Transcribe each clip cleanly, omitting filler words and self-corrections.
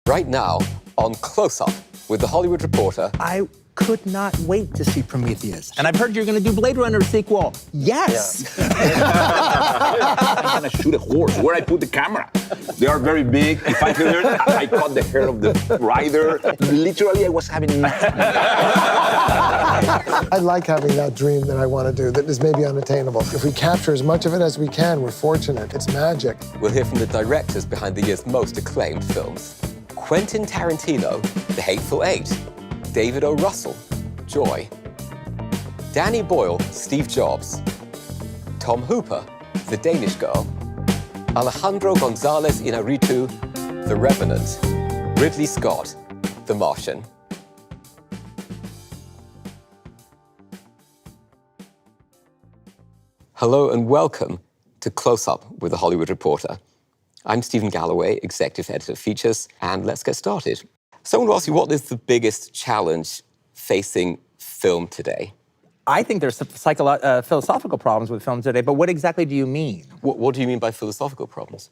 Right now, on Close Up with The Hollywood Reporter. I could not wait to see Prometheus. And I've heard you're going to do Blade Runner sequel. Yes! I'm gonna shoot a horse. Where I put the camera? They are very big. If I could, I cut the hair of the rider. Literally, I was having nightmares. I like having that dream that I want to do that is maybe unattainable. If we capture as much of it as we can, we're fortunate. It's magic. We'll hear from the directors behind the year's most acclaimed films. Quentin Tarantino, The Hateful Eight. David O. Russell, Joy. Danny Boyle, Steve Jobs. Tom Hooper, The Danish Girl. Alejandro Gonzalez Iñárritu, The Revenant. Ridley Scott, The Martian. Hello and welcome to Close Up with The Hollywood Reporter. I'm Stephen Galloway, Executive Editor of Features, and let's get started. Someone will ask you, what is the biggest challenge facing film today? I think there's some philosophical problems with film today, but what exactly do you mean? What do you mean by philosophical problems?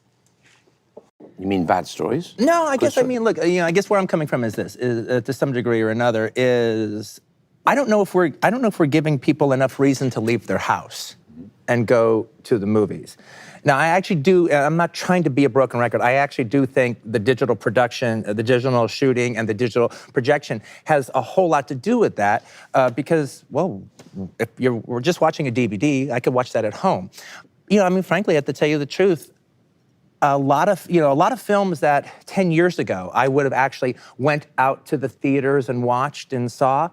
You mean bad stories? No, I guess I mean, look, I guess where I'm coming from is this, to some degree or another, is I don't know if we're giving people enough reason to leave their house and go to the movies. Now, I actually do, I'm not trying to be a broken record, I actually do think the digital production, the digital shooting, and the digital projection has a whole lot to do with that because, well, if we're just watching a DVD, I could watch that at home. Frankly, I have to tell you the truth, a lot of films that 10 years ago I would have actually went out to the theaters and watched and saw,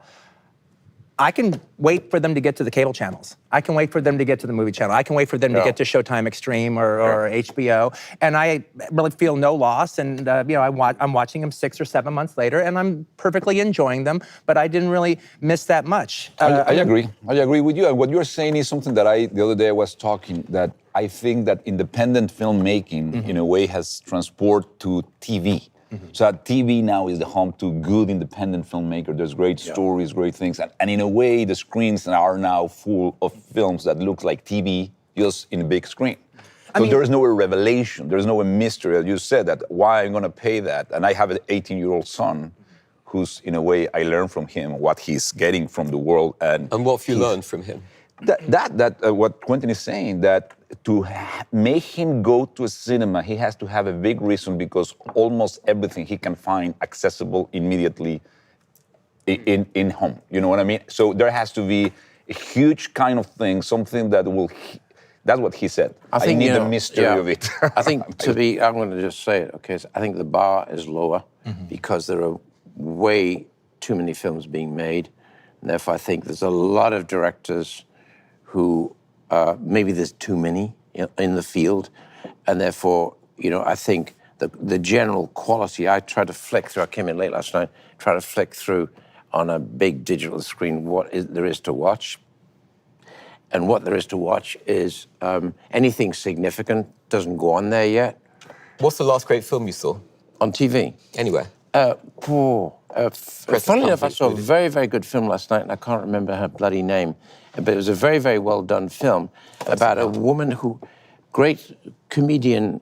I can wait for them to get to the cable channels. I can wait for them to get to the movie channel. I can wait for them to get to Showtime Extreme or HBO, and I really feel no loss. And I'm watching them 6 or 7 months later, and I'm perfectly enjoying them. But I didn't really miss that much. I agree. I agree with you. And what you're saying is something that the other day I was talking, that I think that independent filmmaking, in a way, has transported to TV. So that TV now is the home to good independent filmmaker. There's great stories, great things. And in a way, the screens are now full of films that look like TV, just in a big screen. So there is no revelation, there's no mystery. As you said, that why I'm gonna pay that? And I have an 18-year-old son who's, in a way, I learn from him what he's getting from the world. And what have you learned from him? What Quentin is saying, that to make him go to a cinema, he has to have a big reason, because almost everything he can find accessible immediately in home. You know what I mean? So there has to be a huge kind of thing, something that will. That's what he said. I need the mystery of it. I think I'm going to just say it, okay? So I think the bar is lower because there are way too many films being made. And therefore, I think there's a lot of directors who maybe there's too many in the field, and therefore, I think the general quality, I tried to flick through, I came in late last night, try to flick through on a big digital screen there is to watch. And what there is to watch is anything significant doesn't go on there yet. What's the last great film you saw? On TV? Anywhere? Funnily enough, I saw a very, very good film last night, and I can't remember her bloody name. But it was a very, very well done film about a woman who, great comedian,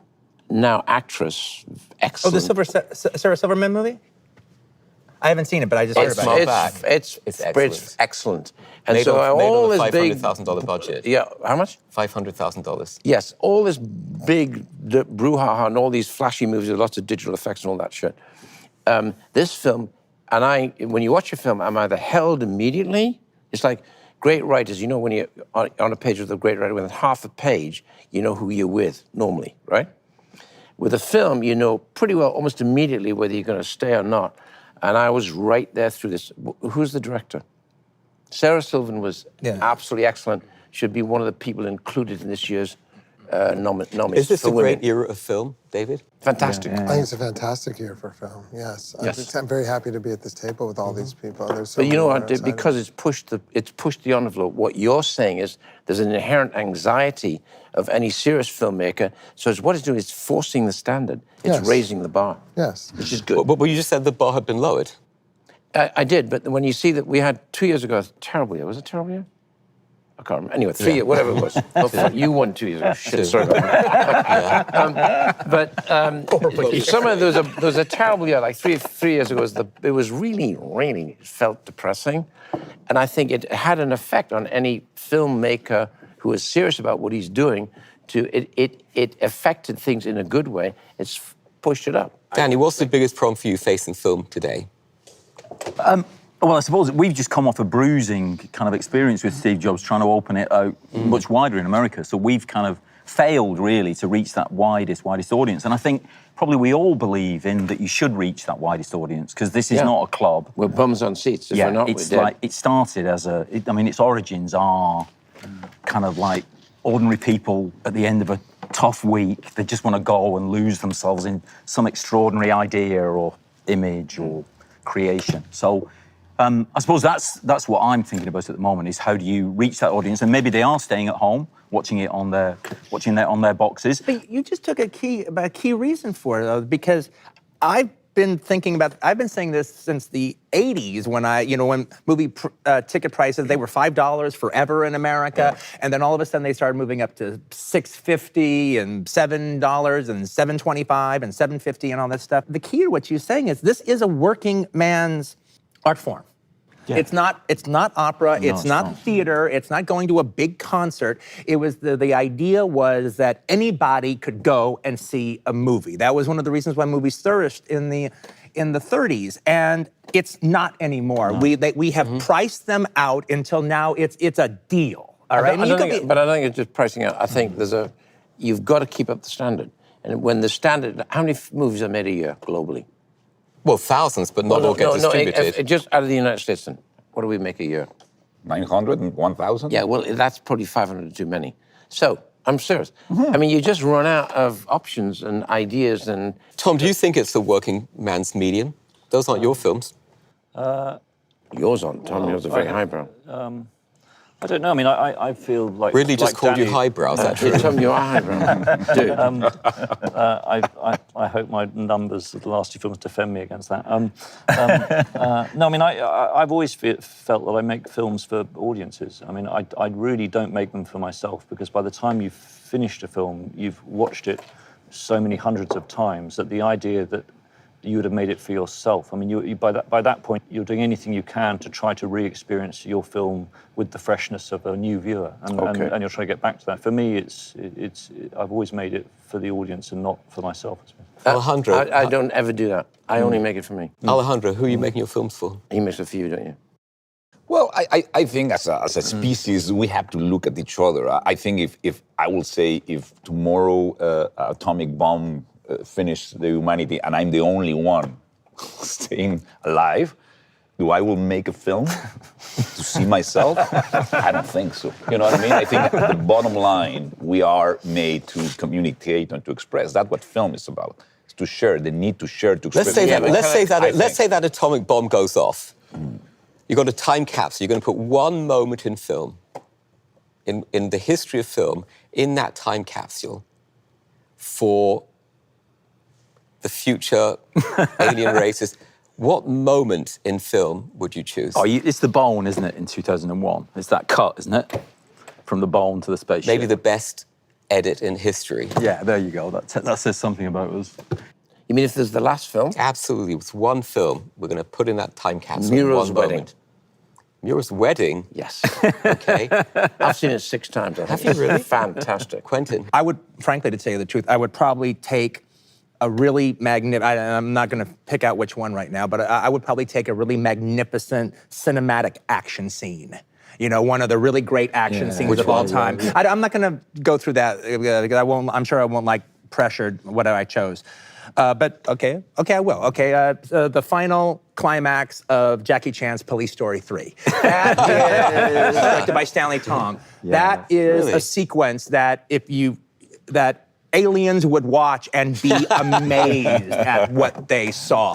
now actress, excellent. Oh, the Sarah Silverman movie? I haven't seen it, but I just heard about it. It's excellent. And made so all this big $500,000 budget. Yeah, how much? $500,000. Yes, all this big brouhaha and all these flashy movies with lots of digital effects and all that shit. This film, and when you watch a film, I'm either held immediately. It's like great writers. When you're on a page with a great writer, within half a page, you know who you're with normally, right? With a film, you know pretty well almost immediately whether you're going to stay or not. And I was right there through this. Who's the director? Sarah Silverman was absolutely excellent. Should be one of the people included in this year's nominees. Is this a great era of film, David? Fantastic. I think it's a fantastic year for film, yes. I'm very happy to be at this table with all these people. But you know what, because it's pushed the envelope, what you're saying is there's an inherent anxiety of any serious filmmaker. So what it's doing is forcing the standard. It's raising the bar. Yes. Which is good. But you just said the bar had been lowered. I did, but when you see that we had 2 years ago, a terrible year. Was it a terrible year? I can't remember. Anyway, 3 years, whatever it was. Oh, you won 2 years ago. Shit, sorry about that. Somewhere there was a terrible year, like three years ago. It was really raining. It felt depressing. And I think it had an effect on any filmmaker who is serious about what he's doing. It affected things in a good way. It's pushed it up. Danny, what's the biggest problem for you facing film today? Well, I suppose we've just come off a bruising kind of experience with Steve Jobs trying to open it out much wider in America. So we've kind of failed, really, to reach that widest audience. And I think probably we all believe in that you should reach that widest audience, because this is not a club. We're bums on seats. If we're not, it's we're dead. like, it started as its origins are kind of like ordinary people at the end of a tough week. They just want to go and lose themselves in some extraordinary idea or image or creation. So I suppose that's what I'm thinking about at the moment, is how do you reach that audience? And maybe they are staying at home, watching it on their boxes. But you just took a key reason for it, though, because I've been saying this since the 80s when movie ticket prices, they were $5 forever in America. And then all of a sudden they started moving up to $6.50 and $7 and $7.25 and $7.50 and all that stuff. The key to what you're saying is this is a working man's art form. Yeah. It's not opera, it's not theater, it's not going to a big concert. It was the idea was that anybody could go and see a movie. That was one of the reasons why movies flourished in the 30s, and it's not anymore. No. We have priced them out until now it's a deal. All right. But I don't think it's just pricing out. I think you've got to keep up the standard. And when the standard, how many movies are made a year globally? Well, thousands, but not all get distributed. Just out of the United States, then, what do we make a year? 900 and 1,000? Yeah, well, that's probably 500 too many. So, I'm serious. I mean, you just run out of options and ideas and... Tom, do you think it's the working man's medium? Those aren't your films. Yours aren't, Tom. Yours are very highbrow. I don't know. I mean, I feel like... Really just called Danny, you highbrow, is that true? Tom, you are highbrow. Dude. I hope my numbers of the last 2 films defend me against that. No, I mean, I've always felt that I make films for audiences. I mean, I really don't make them for myself, because by the time you've finished a film, you've watched it so many hundreds of times that the idea that you would have made it for yourself. I mean, by that point, you're doing anything you can to try to re-experience your film with the freshness of a new viewer, and you're trying to get back to that. For me, I've always made it for the audience and not for myself. Alejandro, I don't ever do that. I only make it for me. Alejandro, who are you making your films for? You make it for you, don't you? Well, I think as a species, we have to look at each other. I think if tomorrow atomic bomb finish the humanity and I'm the only one staying alive, do I will make a film to see myself? I don't think so. You know what I mean? I think at the bottom line, we are made to communicate and to express. That's what film is about. It's to share, the need to share, to express. Let's say that atomic bomb goes off. You've got a time capsule. You're going to put one moment in film, in the history of film, in that time capsule for the future alien races. What moment in film would you choose? It's the bone, isn't it, in 2001? It's that cut, isn't it? From the bone to the spaceship. Maybe the best edit in history. Yeah, there you go. That says something about us. You mean if there's the last film? Absolutely. With one film, we're going to put in that time capsule. Muriel's one Wedding. Moment. Muriel's Wedding? Yes. Okay. I've seen it 6 times. Have you really? Fantastic. Quentin? I would, frankly, to tell you the truth, I would probably take a really I'm not going to pick out which one right now, but I would probably take a really magnificent cinematic action scene. You know, one of the really great action scenes of all time. I'm not going to go through that because I'm sure I won't like pressured what I chose. But okay, I will. Okay, the final climax of Jackie Chan's Police Story 3. That is directed by Stanley Tong. Yeah, that is a sequence that that aliens would watch and be amazed at what they saw.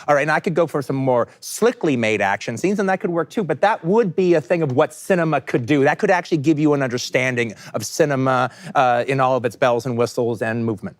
All right, and I could go for some more slickly made action scenes, and that could work too, but that would be a thing of what cinema could do. That could actually give you an understanding of cinema in all of its bells and whistles and movement.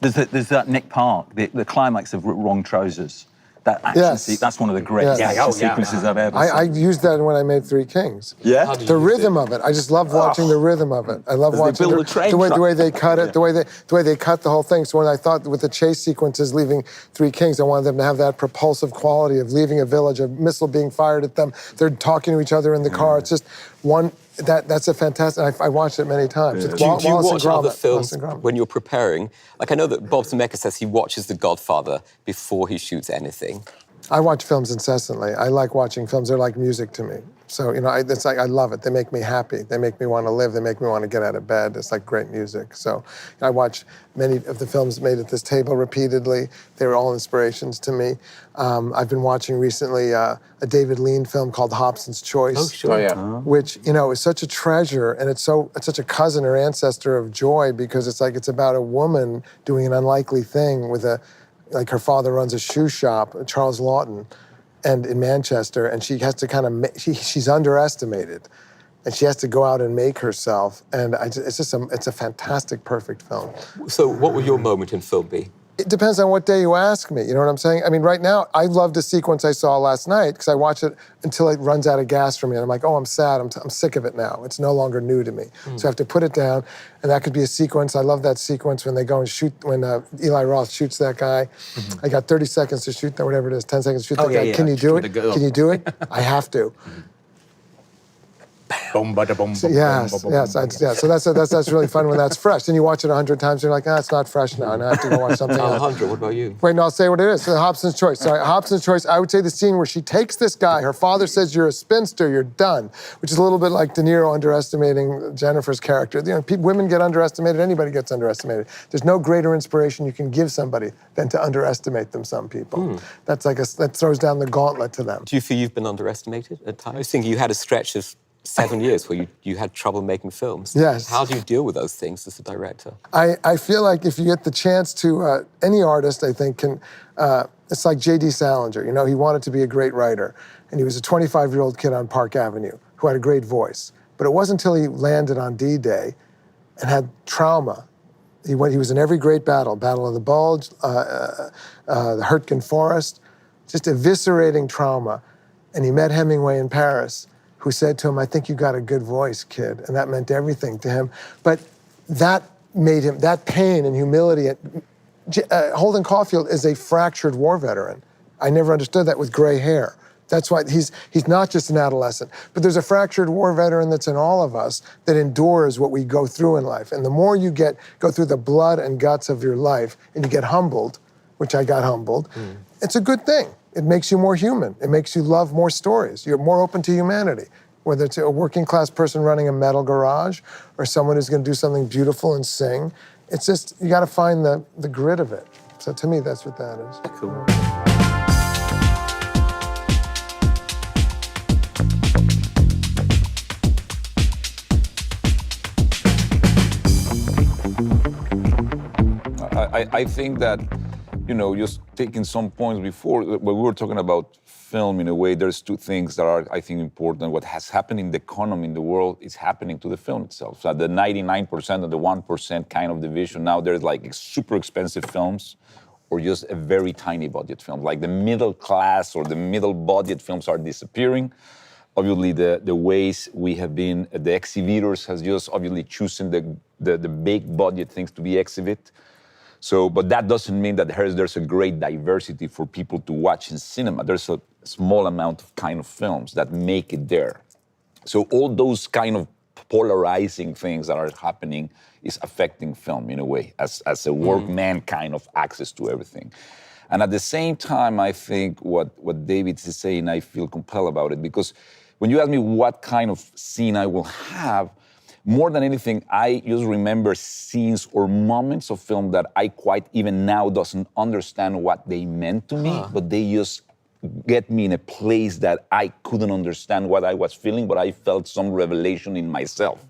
There's that Nick Park, the climax of Wrong Trousers, That action Yes. that's one of the greatest Yes. action sequences I've ever seen. I used that when I made Three Kings. Yeah? How did you The use rhythm it? of it. I just love watching the rhythm of it. I love As they watching build the train the way track. they cut it, the way they cut the whole thing. So when I thought with the chase sequences leaving Three Kings, I wanted them to have that propulsive quality of leaving a village, a missile being fired at them. They're talking to each other in the car. It's just one. That's a fantastic. I watched it many times. It's Do you Wallace and watch other Gromit. films Wallace and Gromit. when you're preparing? Like I know that Bob Zemeckis says he watches The Godfather before he shoots anything. I watch films incessantly. I like watching films. They're like music to me. So, you know, it's like I love it. They make me happy. They make me want to live. They make me want to get out of bed. It's like great music. So I watch many of the films made at this table repeatedly. They were all inspirations to me. I've been watching recently a David Lean film called Hobson's Choice. Oh, sure. Oh, yeah. Which, you know, is such a treasure, and it's such a cousin or ancestor of Joy, because it's about a woman doing an unlikely thing with like her father runs a shoe shop, Charles Lawton, and in Manchester, and she has to kind of, she's underestimated, and she has to go out and make herself, and it's a fantastic, perfect film. So what would your moment in film be? It depends on what day you ask me, you know what I'm saying? I mean, right now, I loved a sequence I saw last night, because I watch it until it runs out of gas for me, and I'm like, oh, I'm sad, I'm sick of it now. It's no longer new to me. So I have to put it down, and that could be a sequence. I love that sequence when they go and shoot, when Eli Roth shoots that guy. I got 30 seconds to shoot that, whatever it is, 10 seconds to shoot that guy. yeah. Can you do Shoot it? the girl. Can you do it? I have to. Boom, bada, boom, boom, Yes, boom, boom, yes, boom, yeah. So that's really fun when that's fresh. Then you watch it 100 times, and you're like, it's not fresh now. Now I have to go watch something else. Alejandro, what about you? Wait, no, I'll say what it is. So Hobson's Choice. Sorry, Hobson's Choice. I would say the scene where she takes this guy. Her father says, "You're a spinster. You're done," which is a little bit like De Niro underestimating Jennifer's character. You know, women get underestimated. Anybody gets underestimated. There's no greater inspiration you can give somebody than to underestimate them. Some people. That's like that throws down the gauntlet to them. Do you feel you've been underestimated at times? I was thinking you had a stretch of 7 years where you had trouble making films. Yes. How do you deal with those things as a director? I feel like if you get the chance to, any artist, I think, can, it's like J.D. Salinger. You know, he wanted to be a great writer, and he was a 25-year-old kid on Park Avenue who had a great voice. But it wasn't until he landed on D-Day and had trauma. He was in every great battle, Battle of the Bulge, the Hurtgen Forest, just eviscerating trauma. And he met Hemingway in Paris, who said to him, "I think you got a good voice, kid." And that meant everything to him. But that made him, that pain and humility. Holden Caulfield is a fractured war veteran. I never understood that with gray hair. That's why he's not just an adolescent. But there's a fractured war veteran that's in all of us that endures what we go through in life. And the more you go through the blood and guts of your life and you get humbled, which I got humbled, it's a good thing. It makes you more human. It makes you love more stories. You're more open to humanity. Whether it's a working class person running a metal garage or someone who's going to do something beautiful and sing, it's just, you got to find the grit of it. So to me, that's what that is. Cool. I think that, you know, just taking some points before, when we were talking about film in a way, there's two things that are, I think, important. What has happened in the economy in the world is happening to the film itself. So the 99% and the 1% kind of division, now there's like super expensive films or just a very tiny budget film. Like the middle class or the middle budget films are disappearing. Obviously, the ways we have been, the exhibitors has just obviously chosen the big budget things to be exhibit. So, but that doesn't mean that there's a great diversity for people to watch in cinema. There's a small amount of kind of films that make it there. So all those kind of polarizing things that are happening is affecting film in a way, as a workman kind of access to everything. And at the same time, I think what David is saying, I feel compelled about it, because when you ask me what kind of scene I will have, more than anything, I just remember scenes or moments of film that I quite even now doesn't understand what they meant to me, but they just get me in a place that I couldn't understand what I was feeling, but I felt some revelation in myself.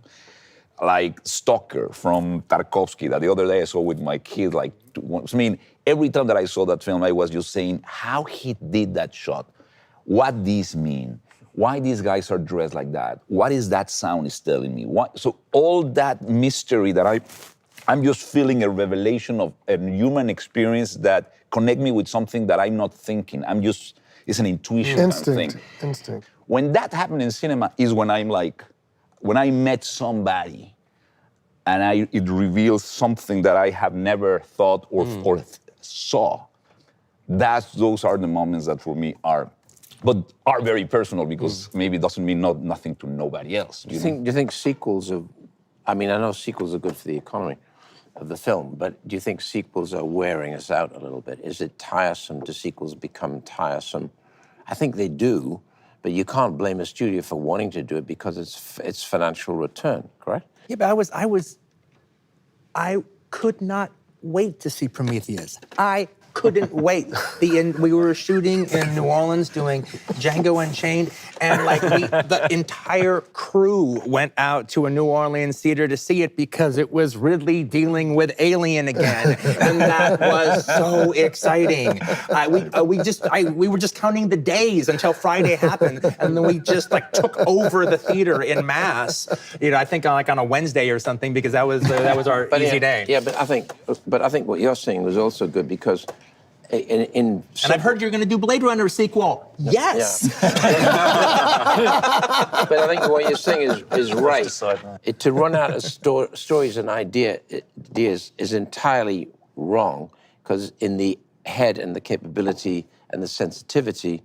Like Stalker from Tarkovsky that the other day I saw with my kid, I mean, every time that I saw that film, I was just saying how he did that shot, what these mean, why these guys are dressed like that, what is that sound is telling me. So all that mystery that I'm just feeling a revelation of a human experience that connect me with something that I'm not thinking. It's an intuition kind of thing. Instinct. When that happened in cinema is when when I met somebody and it reveals something that I have never thought or saw. Those are the moments that for me are very personal because maybe it doesn't mean nothing to nobody else. Do you think sequels are, I mean, I know sequels are good for the economy of the film, but do you think sequels are wearing us out a little bit? Is it tiresome? Do sequels become tiresome? I think they do, but you can't blame a studio for wanting to do it because it's financial return, correct? Yeah, but I could not wait to see Prometheus. I couldn't wait. We were shooting in New Orleans doing Django Unchained, and the entire crew went out to a New Orleans theater to see it because it was Ridley dealing with Alien again, and that was so exciting. We were just counting the days until Friday happened, and then we just took over the theater in mass. I think on a Wednesday or something because that was our easy day. Yeah, but I think what you're saying was also good because. And I've heard you're going to do Blade Runner sequel. Yes. Yeah. But I think what you're saying is right. To run out of stories and ideas is entirely wrong because in the head and the capability and the sensitivity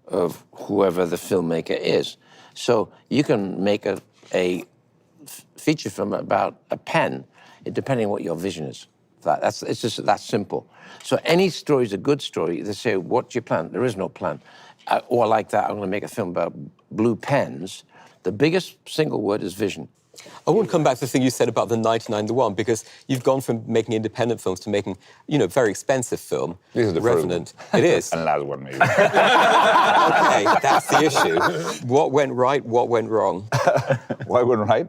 of whoever the filmmaker is. So you can make a feature film about a pen, depending on what your vision is. It's just that simple. So any story is a good story. They say, what's your plan? There is no plan. Or like that, I'm going to make a film about blue pens. The biggest single word is vision. I want to come back to the thing you said about the 99 to 1, because you've gone from making independent films to making, very expensive film. This is the Revenant. First one. It is. And last one, maybe. Okay, that's the issue. What went right, what went wrong? What went right?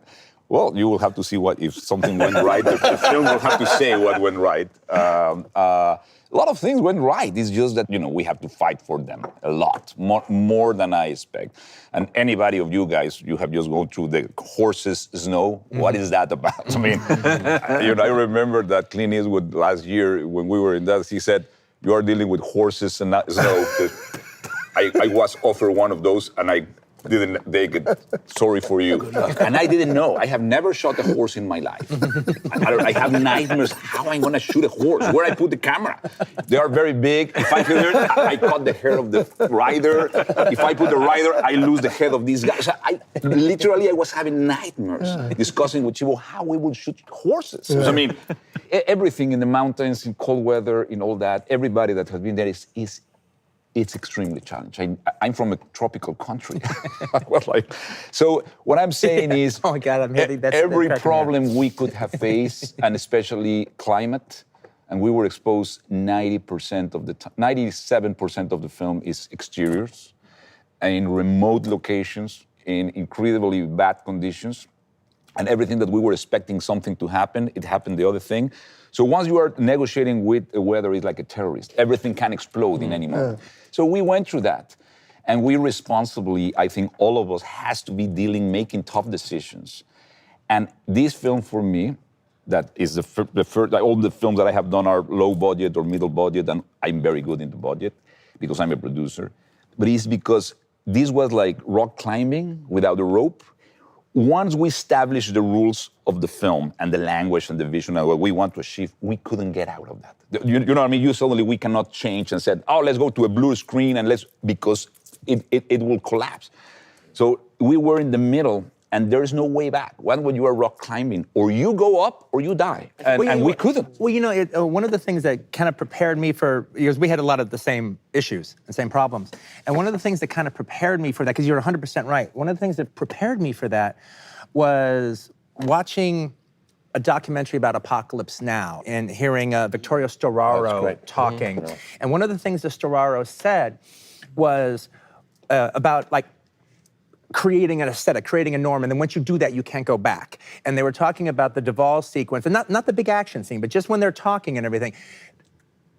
Well, you will have to see if something went right. The film will have to say what went right. A lot of things went right. It's just that, we have to fight for them a lot, more than I expect. And anybody of you guys, you have just gone through the horses snow. Mm-hmm. What is that about? I mean, I remember that Clint Eastwood last year when we were in that, he said, you are dealing with horses and not snow. I was offered one of those and I didn't take it. Sorry for you. And I didn't know. I have never shot a horse in my life. I have nightmares. How I'm going to shoot a horse? Where I put the camera? They are very big. If I feel hurt, I cut the hair of the rider. If I put the rider, I lose the head of these guys. So I was having nightmares discussing with Chivo how we would shoot horses. Yeah. So, I mean, everything in the mountains, in cold weather, in all that, everybody that has been there it's extremely challenging. I'm from a tropical country. So what I'm saying is, oh my God, I'm hitting that. Every problem we could have faced, and especially climate, and we were exposed 97% of the film is exteriors, and in remote locations, in incredibly bad conditions, and everything that we were expecting something to happen, it happened the other thing. So once you are negotiating with the weather, it's like a terrorist. Everything can explode in any moment. So we went through that. And we responsibly, I think all of us has to be making tough decisions. And this film for me, that is the first, all the films that I have done are low budget or middle budget, and I'm very good in the budget because I'm a producer. But it's because this was like rock climbing without a rope. Once we established the rules of the film and the language and the vision and what we want to achieve, we couldn't get out of that. You know what I mean? Suddenly we cannot change and said, let's go to a blue screen and because it will collapse. So we were in the middle and there is no way back. When you are rock climbing, or you go up or you die. And we couldn't. Well, one of the things that kind of prepared me because we had a lot of the same issues and same problems. And one of the things that kind of prepared me for that, because you're 100% right, one of the things that prepared me for that was watching a documentary about Apocalypse Now and hearing Vittorio Storaro talking. Mm-hmm. And one of the things that Storaro said was about creating an aesthetic, creating a norm, and then once you do that, you can't go back. And they were talking about the Duvall sequence, and not the big action scene, but just when they're talking and everything.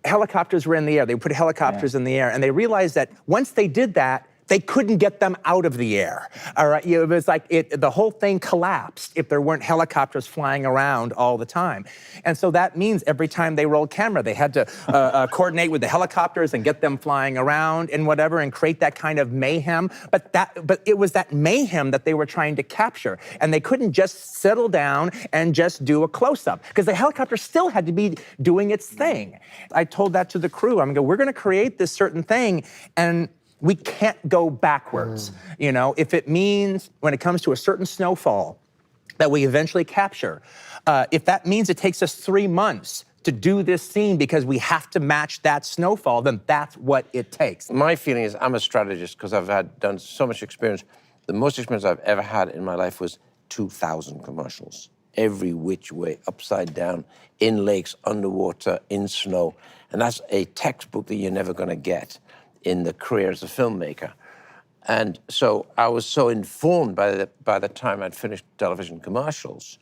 Helicopters were in the air. They put helicopters in the air, and they realized that once they did that, they couldn't get them out of the air. All right, it was like the whole thing collapsed if there weren't helicopters flying around all the time. And so that means every time they rolled camera, they had to coordinate with the helicopters and get them flying around and whatever, and create that kind of mayhem. But it was that mayhem that they were trying to capture, and they couldn't just settle down and just do a close-up because the helicopter still had to be doing its thing. I told that to the crew. I'm going, we're going to create this certain thing, and we can't go backwards. You know, if it means when it comes to a certain snowfall that we eventually capture, if that means it takes us 3 months to do this scene because we have to match that snowfall, then that's what it takes. My feeling is I'm a strategist because I've done so much experience. The most experience I've ever had in my life was 2,000 commercials. Every which way, upside down, in lakes, underwater, in snow. And that's a textbook that you're never going to get in the career as a filmmaker. And so I was so informed by the time I'd finished television commercials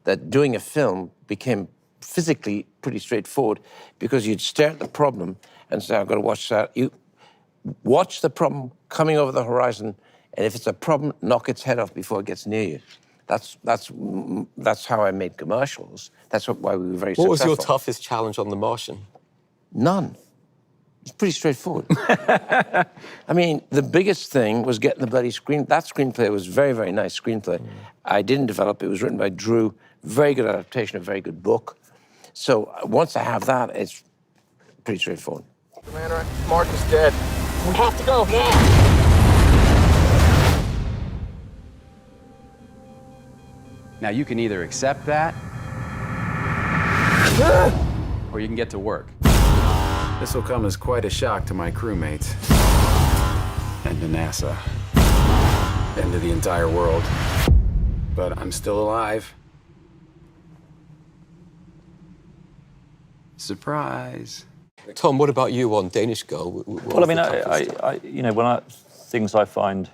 that doing a film became physically pretty straightforward because you'd stare at the problem and say, I've got to watch that. You watch the problem coming over the horizon, and if it's a problem, knock its head off before it gets near you. That's how I made commercials. That's why we were very successful. What was your toughest challenge on The Martian? None. It's pretty straightforward. I mean, the biggest thing was getting the bloody screen. That screenplay was very, very nice screenplay. I didn't develop it. It was written by Drew. Very good adaptation, a very good book. So once I have that, it's pretty straightforward. Commander, Mark is dead. We have to go now. Now you can either accept that, or you can get to work. This will come as quite a shock to my crewmates, and to NASA, and to the entire world. But I'm still alive. Surprise. Tom, what about you on Danish Girl? Well, I mean, I you know, things I find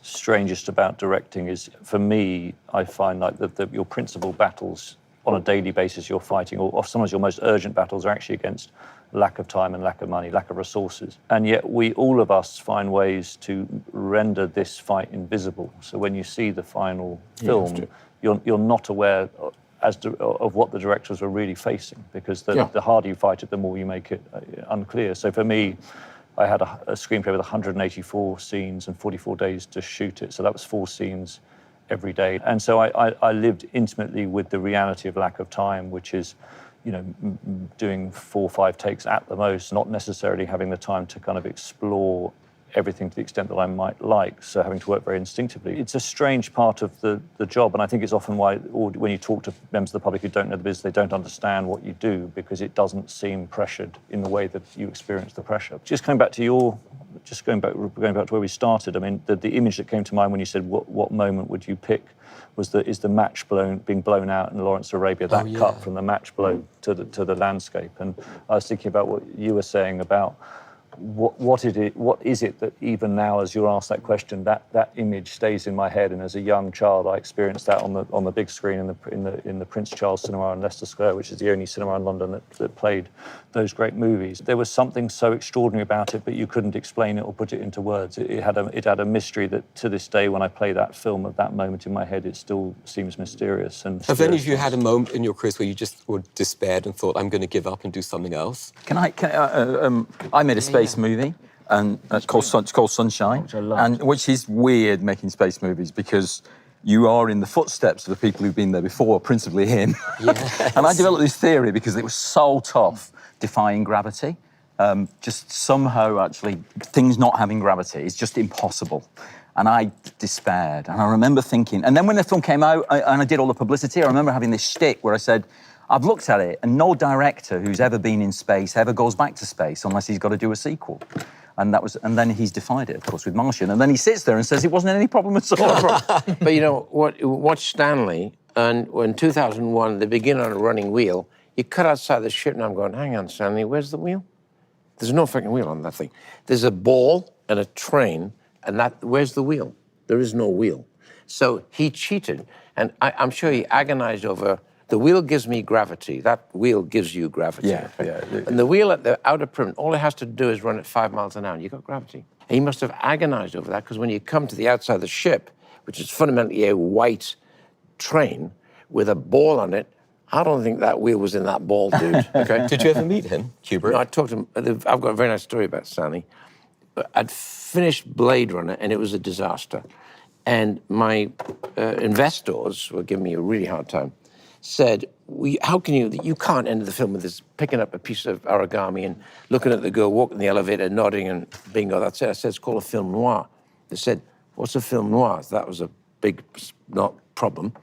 strangest about directing is, for me, I find like your principal battles on a daily basis you're fighting, or sometimes your most urgent battles are actually against lack of time and lack of money, lack of resources. And yet all of us find ways to render this fight invisible. So when you see the final film, you're not aware of what the directors were really facing, because the harder you fight it, the more you make it unclear. So for me, I had a screenplay with 184 scenes and 44 days to shoot it. So that was 4 scenes every day. And so I lived intimately with the reality of lack of time, which is, you know, doing 4 or 5 takes at the most, not necessarily having the time to kind of explore everything to the extent that I might like, so having to work very instinctively. It's a strange part of the job, and I think it's often why when you talk to members of the public who don't know the business, they don't understand what you do, because it doesn't seem pressured in the way that you experience the pressure. Just going back to going back to where we started, I mean, the image that came to mind when you said what moment would you pick is the match being blown out in Lawrence of Arabia, that cut from the match blow to the landscape. And I was thinking about what you were saying about what is it that even now, as you're asked that question, that image stays in my head. And as a young child, I experienced that on the big screen in the Prince Charles Cinema in Leicester Square, which is the only cinema in London that played those great movies. There was something so extraordinary about it, but you couldn't explain it or put it into words. It had a mystery that to this day, when I play that film at that moment in my head, it still seems mysterious. And have any of you had a moment in your careers where you just were despaired and thought, I'm going to give up and do something else? I made a space movie, and it's called Sunshine, which is weird, making space movies, because you are in the footsteps of the people who've been there before, principally him. Yes. And I developed this theory because it was so tough defying gravity. Just somehow, actually, things not having gravity is just impossible. And I despaired. And I remember thinking, and then when the film came out and I did all the publicity, I remember having this shtick where I said, I've looked at it, and no director who's ever been in space ever goes back to space unless he's got to do a sequel. And then he's defied it, of course, with Martian. And then he sits there and says it wasn't any problem at all. But you know, watch Stanley, and when 2001, they begin on a running wheel, you cut outside the ship, and I'm going, hang on, Stanley, where's the wheel? There's no freaking wheel on that thing. There's a ball and a train, and where's the wheel? There is no wheel. So he cheated, and I'm sure he agonized over The wheel gives me gravity. That wheel gives you gravity. Yeah, yeah. And the wheel at the outer perimeter, all it has to do is run at 5 miles an hour, and you've got gravity. And he must have agonized over that, because when you come to the outside of the ship, which is fundamentally a white train with a ball on it, I don't think that wheel was in that ball, dude. Okay? Did you ever meet him, Kubrick? No, I talked to him. I've got a very nice story about Stanley. I'd finished Blade Runner, and it was a disaster. And my investors were giving me a really hard time. Said, how can you can't end the film with this picking up a piece of origami and looking at the girl walking the elevator, nodding, and bingo, that's it. I said, it's called a film noir. They said, what's a film noir? That was a big problem.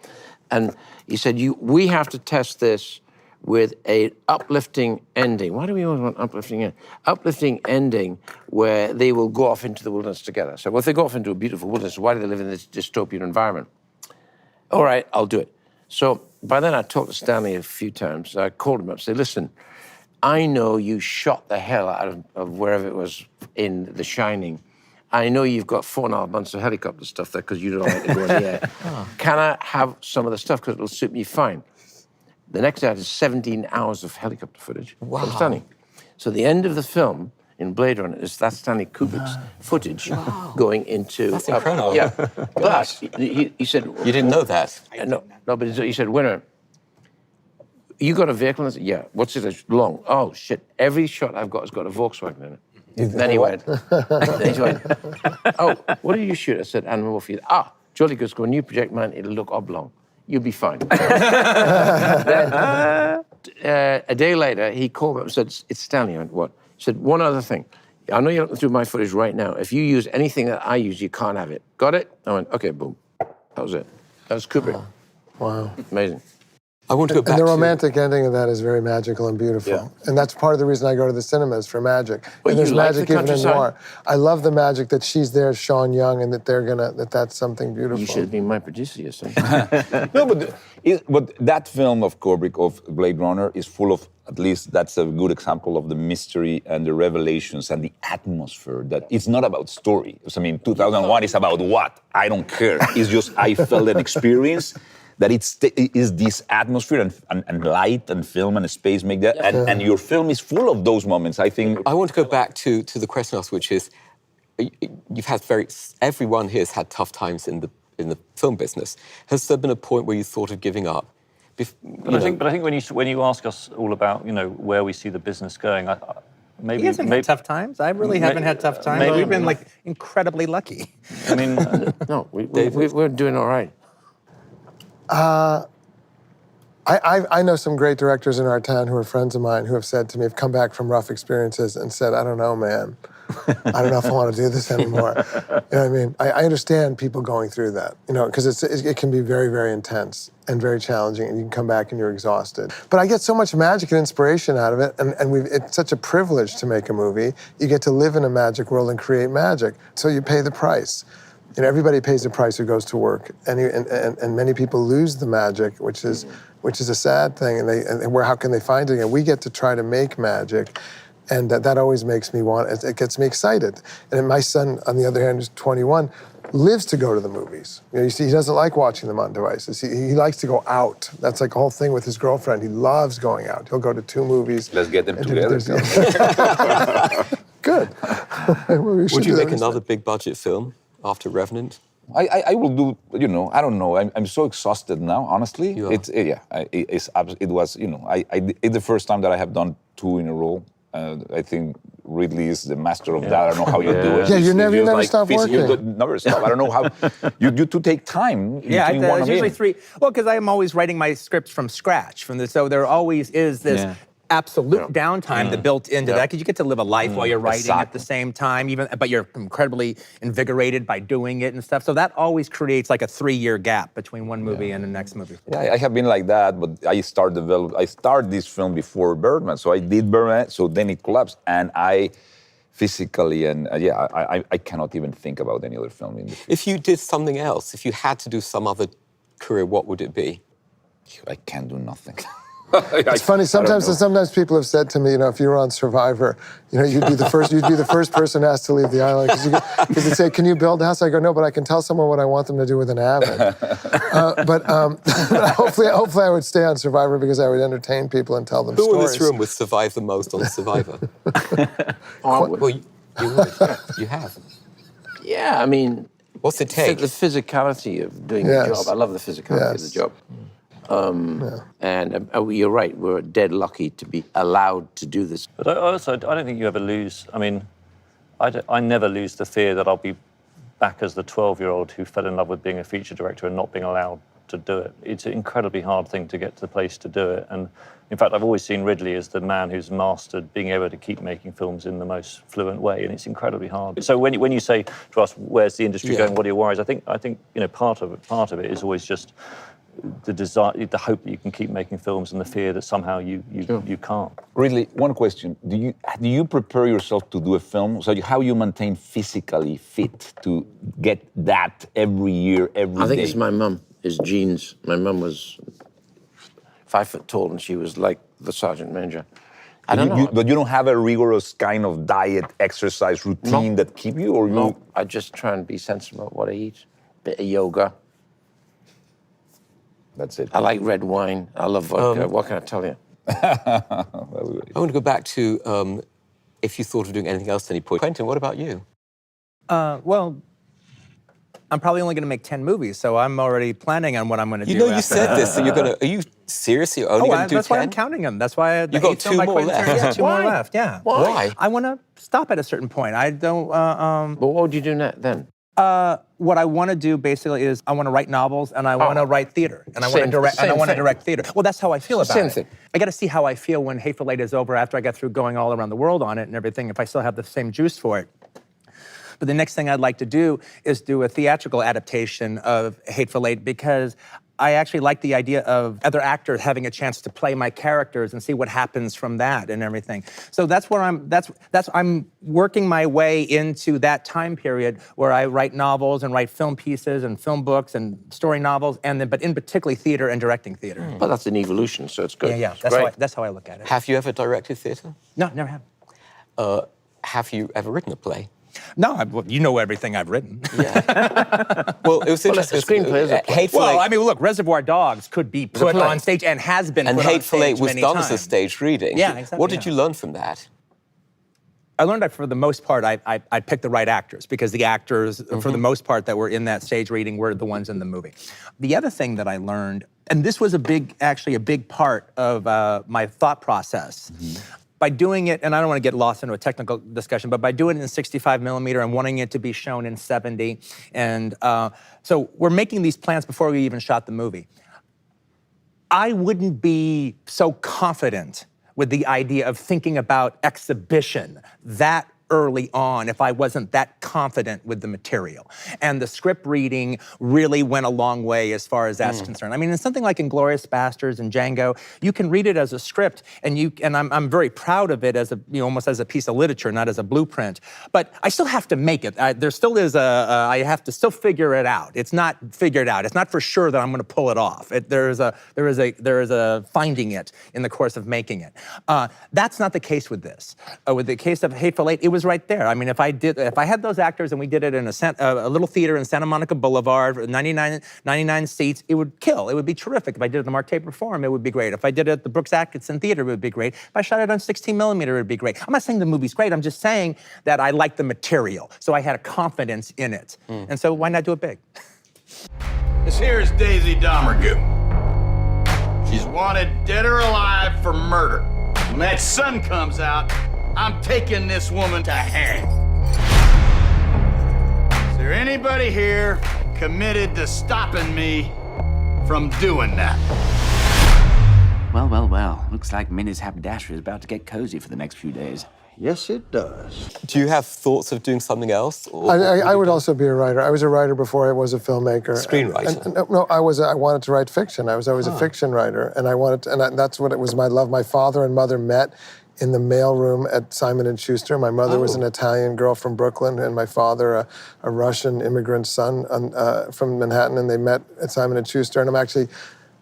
And he said, we have to test this with a uplifting ending. Why do we always want uplifting ending? Uplifting ending where they will go off into the wilderness together. So, well, if they go off into a beautiful wilderness, why do they live in this dystopian environment? All right, I'll do it. So by then I talked to Stanley a few times. I called him up and said, listen, I know you shot the hell out of wherever it was in The Shining. I know you've got 4.5 months of helicopter stuff there because you don't like to go in the air. Can I have some of the stuff because it'll suit me fine? The next day I had 17 hours of helicopter footage from Stanley. So the end of the film in Blade Runner is that Stanley Kubrick's footage going into... That's incredible. Yeah. But he said... You didn't know that? No, but he said, Winner, you got a vehicle? I said, yeah. What's it long? Oh, shit. Every shot I've got has got a Volkswagen in it. Then he went, oh, what did you shoot? I said, Animal Warfare. Ah, jolly good score. New project, man, it'll look oblong. You'll be fine. Then, a day later, he called me up and said, it's Stanley. I went, what? He said, one other thing. I know you're looking through my footage right now. If you use anything that I use, you can't have it. Got it? I went, okay, boom. That was it. That was Kubrick. Wow. Amazing. I want to go back and the to... romantic ending of that is very magical and beautiful. Yeah. And that's part of the reason I go to the cinemas, for magic. Well, and there's you like magic the even in countryside? noir. I love the magic that she's there, Sean Young, and that that's something beautiful. You should have been my producer, you see. No, but that film of Kubrick, of Blade Runner, is full of, at least that's a good example of the mystery and the revelations and the atmosphere. That it's not about story. I mean, 2001 is about what? I don't care. It's just I felt an experience that it is this atmosphere and light and film and space make that. And your film is full of those moments, I think. I want to go back to the question asked, which is, you've had everyone here has had tough times in the film business. Has there been a point where you thought of giving up? But I think when you ask us all about where we see the business going, maybe He hasn't had tough times. I really haven't had tough times. We've been like incredibly lucky. I mean, No, we're doing all right. I know some great directors in our town who are friends of mine who have said to me, have come back from rough experiences and said, I don't know, man. I don't know if I want to do this anymore. You know what I mean? I understand people going through that, because it can be very, very intense and very challenging, and you can come back and you're exhausted. But I get so much magic and inspiration out of it, and it's such a privilege to make a movie. You get to live in a magic world and create magic, so you pay the price. Everybody pays the price who goes to work, and many people lose the magic, which is a sad thing. And how can they find it again? We get to try to make magic, and that always makes me it gets me excited. And my son, on the other hand, who's 21, lives to go to the movies. You see, he doesn't like watching them on devices. He likes to go out. That's like a whole thing with his girlfriend. He loves going out. He'll go to 2 movies. Let's get them together. Good. Would you make another big budget film after Revenant? I will do, I don't know. I'm so exhausted now, honestly. You are. It's the first time that I have done 2 in a row. I think Ridley is the master of that. I don't know how you do it. Yeah, you never stop working. You never stop. I don't know how. You to take time. Yeah, between one it's and usually in. 3. Well, because I am always writing my scripts from scratch. So there always is this absolute downtime that built into that, because you get to live a life while you're writing at the same time, but you're incredibly invigorated by doing it and stuff. So that always creates like a 3-year gap between one movie and the next movie. Yeah, I have been like that, but I started this film before Birdman, so I did Birdman, so then it collapsed, and I physically I cannot even think about any other film in the future. If you did something else, if you had to do some other career, what would it be? I can't do nothing. It's funny. Sometimes people have said to me, if you were on Survivor, you'd be the first person asked to leave the island because they say, "Can you build a house?" I go, "No, but I can tell someone what I want them to do with an oven." But hopefully, I would stay on Survivor because I would entertain people and tell them stories. Who in this room would survive the most on Survivor? Well, you would. Yeah, you have. Yeah, I mean, what's it take? The physicality of doing the job. I love the physicality of the job. And you're right, we're dead lucky to be allowed to do this. But I don't think you ever lose, I mean, I never lose the fear that I'll be back as the 12-year-old who fell in love with being a feature director and not being allowed to do it. It's an incredibly hard thing to get to the place to do it. And in fact, I've always seen Ridley as the man who's mastered being able to keep making films in the most fluent way, and it's incredibly hard. So when you say to us, where's the industry going, what are your worries? I think part of it is always just the desire, the hope that you can keep making films, and the fear that somehow you can't. Ridley, one question: Do you prepare yourself to do a film? So how you maintain physically fit to get that every year, every day? I think it's my mum. It's genes. My mum was 5 foot tall, and she was like the sergeant major. I don't know. But you don't have a rigorous kind of diet, exercise routine that keep you, or no? I just try and be sensible about what I eat. Bit of yoga. That's it. I like red wine. I love vodka. What can I tell you? I want to go back to if you thought of doing anything else at any point. Quentin, what about you? Well, I'm probably only going to make 10 movies, so I'm already planning on what I'm going to do. You said this, so you're going to. Are you seriously only going to do 10? That's why I'm counting them. That's why you got 2 more left. Yeah, 2 more left. Yeah. Why? I want to stop at a certain point. I don't. But what would you do then? What I want to do basically is I want to write novels and I want to write theater and I want to direct and I want to direct theater. Well, that's how I feel about it. I got to see how I feel when Hateful Eight is over after I get through going all around the world on it and everything. If I still have the same juice for it. But the next thing I'd like to do is do a theatrical adaptation of Hateful Eight because I actually like the idea of other actors having a chance to play my characters and see what happens from that and everything. So that's where I'm working my way into that time period where I write novels and write film pieces and film books and story novels, but in particularly theater and directing theater. But that's an evolution, so it's good. Yeah, that's how I look at it. Have you ever directed theater? No, never have. Have you ever written a play? No, you know everything I've written. Yeah. Well, it was interesting. Screenplay is a play. Well, I mean, look, Reservoir Dogs could be put on stage and has been put on stage many times. And Hateful Eight was done as a stage reading. Yeah, exactly. What did you learn from that? I learned that for the most part, I picked the right actors because the actors, for the most part, that were in that stage reading were the ones in the movie. The other thing that I learned, and this was actually a big part of my thought process, by doing it, and I don't want to get lost into a technical discussion, but by doing it in 65 millimeter and wanting it to be shown in 70, and so we're making these plans before we even shot the movie. I wouldn't be so confident with the idea of thinking about exhibition that early on if I wasn't that confident with the material. And the script reading really went a long way as far as that's concerned. I mean, in something like Inglourious Basterds and Django, you can read it as a script, and I'm very proud of it as almost as a piece of literature, not as a blueprint. But I still have to make it. There still is I have to still figure it out. It's not figured out. It's not for sure that I'm going to pull it off. There is a finding it in the course of making it. That's not the case with this. With the case of Hateful Eight, it was right there. I mean, if I had those actors and we did it in a little theater in Santa Monica Boulevard, 99 seats, it would kill. It would be terrific. If I did it at the Mark Taper Forum, it would be great. If I did it at the Brooks Atkinson Theater, it would be great. If I shot it on 16 millimeter, it would be great. I'm not saying the movie's great. I'm just saying that I like the material. So I had a confidence in it. And so why not do it big? This here is Daisy Domergue. She's wanted dead or alive for murder. When that sun comes out, I'm taking this woman to hang. Is there anybody here committed to stopping me from doing that? Well. Looks like Minnie's haberdashery is about to get cozy for the next few days. Yes, it does. Do you have thoughts of doing something else? I would also be a writer. I was a writer before I was a filmmaker. Screenwriter? No, I wanted to write fiction. I was always a fiction writer, and that's what it was. My love. My father and mother met in the mailroom at Simon & Schuster. My mother was an Italian girl from Brooklyn, and my father, a Russian immigrant son from Manhattan, and they met at Simon & Schuster. And I'm actually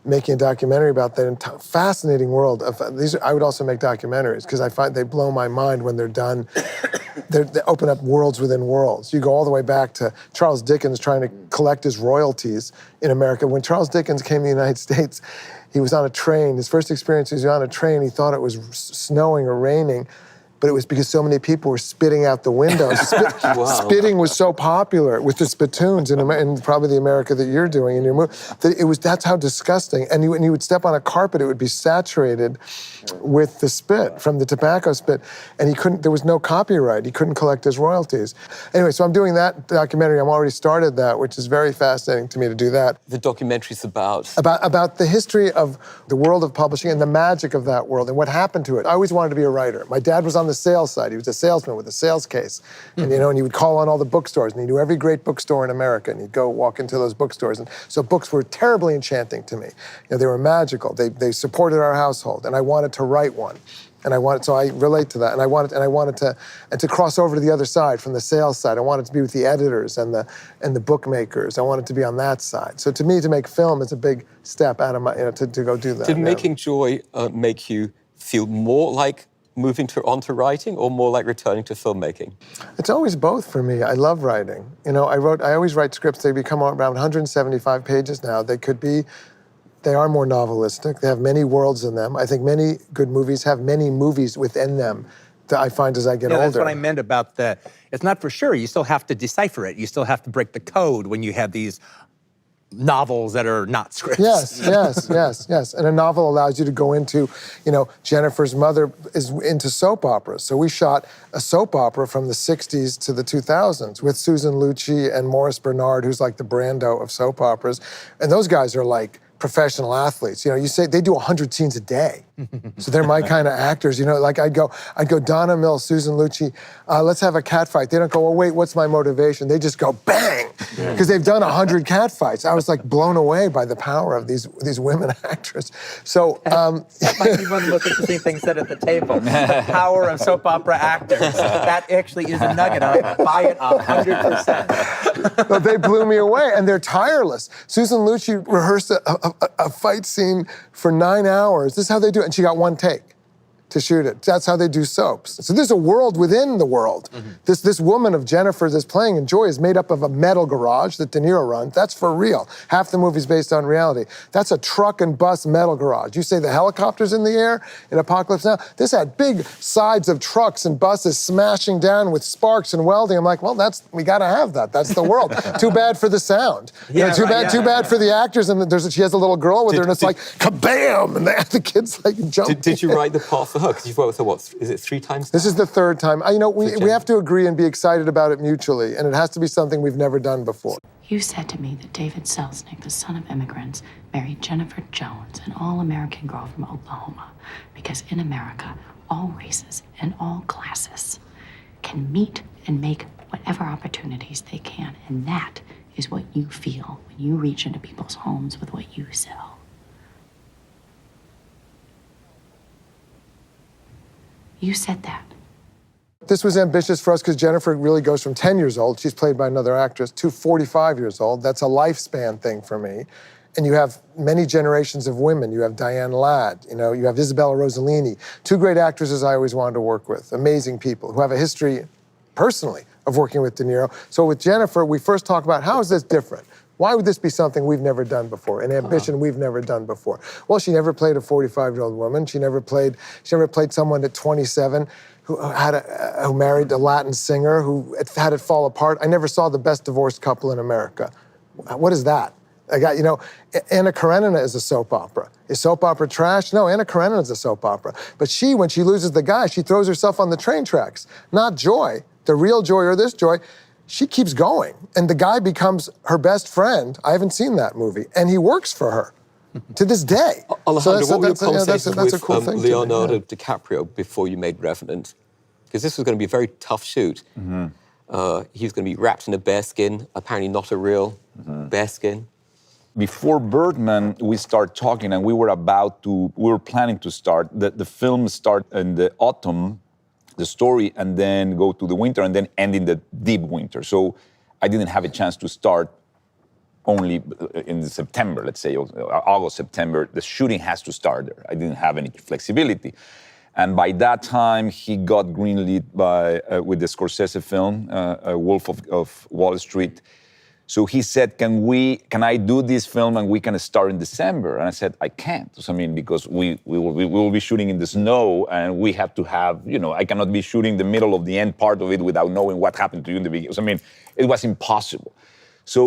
making a documentary about that fascinating world of these. I would also make documentaries because I find they blow my mind when they're done. They open up worlds within worlds. You go all the way back to Charles Dickens trying to collect his royalties in America. When Charles Dickens came to the United States, he was on a train. His first experience, he was on a train. He thought it was snowing or raining, but it was because so many people were spitting out the windows. Spitting was so popular with the spittoons in probably the America that you're doing in your movie. That's how disgusting. And when you would step on a carpet, it would be saturated with the spit from the tobacco spit. And there was no copyright. He couldn't collect his royalties. Anyway, so I'm doing that documentary. I've already started that, which is very fascinating to me to do that. The documentary's about the history of the world of publishing and the magic of that world and what happened to it. I always wanted to be a writer. My dad was on the sales side. He was a salesman with a sales case. And, and he would call on all the bookstores, and he knew every great bookstore in America, and he'd go walk into those bookstores. And so books were terribly enchanting to me. They were magical. They supported our household, and I wanted to write one. So I relate to that. And I wanted to cross over to the other side, from the sales side. I wanted to be with the editors and the bookmakers. I wanted to be on that side. So to me, to make film is a big step out of my, to go do that. Did Making Joy make you feel more like moving onto writing or more like returning to filmmaking? It's always both for me. I love writing. I always write scripts. They become around 175 pages now. They are more novelistic. They have many worlds in them. I think many good movies have many movies within them that I find as I get older. That's what I meant about it's not for sure. You still have to decipher it. You still have to break the code when you have these novels that are not scripts. Yes. And a novel allows you to go into, Jennifer's mother is into soap operas. So we shot a soap opera from the 60s to the 2000s with Susan Lucci and Morris Bernard, who's like the Brando of soap operas. And those guys are like professional athletes. You say they do 100 scenes a day. So they're my kind of actors. Like I'd go Donna Mills, Susan Lucci, let's have a cat fight. They don't go, well, wait, what's my motivation? They just go bang, because they've done 100 cat fights. I was like blown away by the power of these women actors. So that might be one of the most interesting things said at the table. The power of soap opera actors. That actually is a nugget. I'll buy it 100%. But they blew me away, and they're tireless. Susan Lucci rehearsed a fight scene for 9 hours. This is how they do it. And she got one take to shoot it. That's how they do soaps. So there's a world within the world. This woman of Jennifer that's playing in Joy is made up of a metal garage that De Niro runs. That's for real. Half the movie's based on reality. That's a truck and bus metal garage. You say the helicopter's in the air in Apocalypse Now? This had big sides of trucks and buses smashing down with sparks and welding. I'm like, well, we gotta have that. That's the world. Too bad for the sound. Too bad for the actors. And she has a little girl with her, and it's like, kabam! And the kids like jump. Did you write the part for her? Because you've worked with her, what, is it 3 times now? This is the 3rd time. We have to agree and be excited about it mutually, and it has to be something we've never done before. You said to me that David Selznick, the son of immigrants, married Jennifer Jones, an all-American girl from Oklahoma, because in America, all races and all classes can meet and make whatever opportunities they can, and that is what you feel when you reach into people's homes with what you sell. You said that. This was ambitious for us because Jennifer really goes from 10 years old, she's played by another actress, to 45 years old. That's a lifespan thing for me. And you have many generations of women. You have Diane Ladd, you have Isabella Rossellini, 2 great actresses I always wanted to work with, amazing people who have a history, personally, of working with De Niro. So with Jennifer, we first talk about how is this different? Why would this be something we've never done before, an ambition we've never done before? Well, she never played a 45-year-old woman. She never played someone at 27 who married a Latin singer who had it fall apart. I never saw the best divorced couple in America. What is that? Anna Karenina is a soap opera. Is soap opera trash? No, Anna Karenina is a soap opera. But when she loses the guy, she throws herself on the train tracks. Not Joy, the real Joy or this Joy. She keeps going, and the guy becomes her best friend. I haven't seen that movie, and he works for her to this day. Alejandro, what were your conversations that's a cool thing Leonardo DiCaprio before you made Revenant? Because this was going to be a very tough shoot. He was going to be wrapped in a bearskin, apparently not a real bearskin. Before Birdman, we started talking, and we were planning to start. The film start in the autumn, the story, and then go to the winter, and then end in the deep winter. So I didn't have a chance to start only in September, let's say, August, September, the shooting has to start there. I didn't have any flexibility. And by that time, he got greenlit with the Scorsese film, Wolf of Wall Street. So he said, can I do this film and we can start in December? And I said, I can't. So, I mean, because we will be shooting in the snow and we have to have, I cannot be shooting the middle of the end part of it without knowing what happened to you in the beginning. So, I mean, it was impossible. So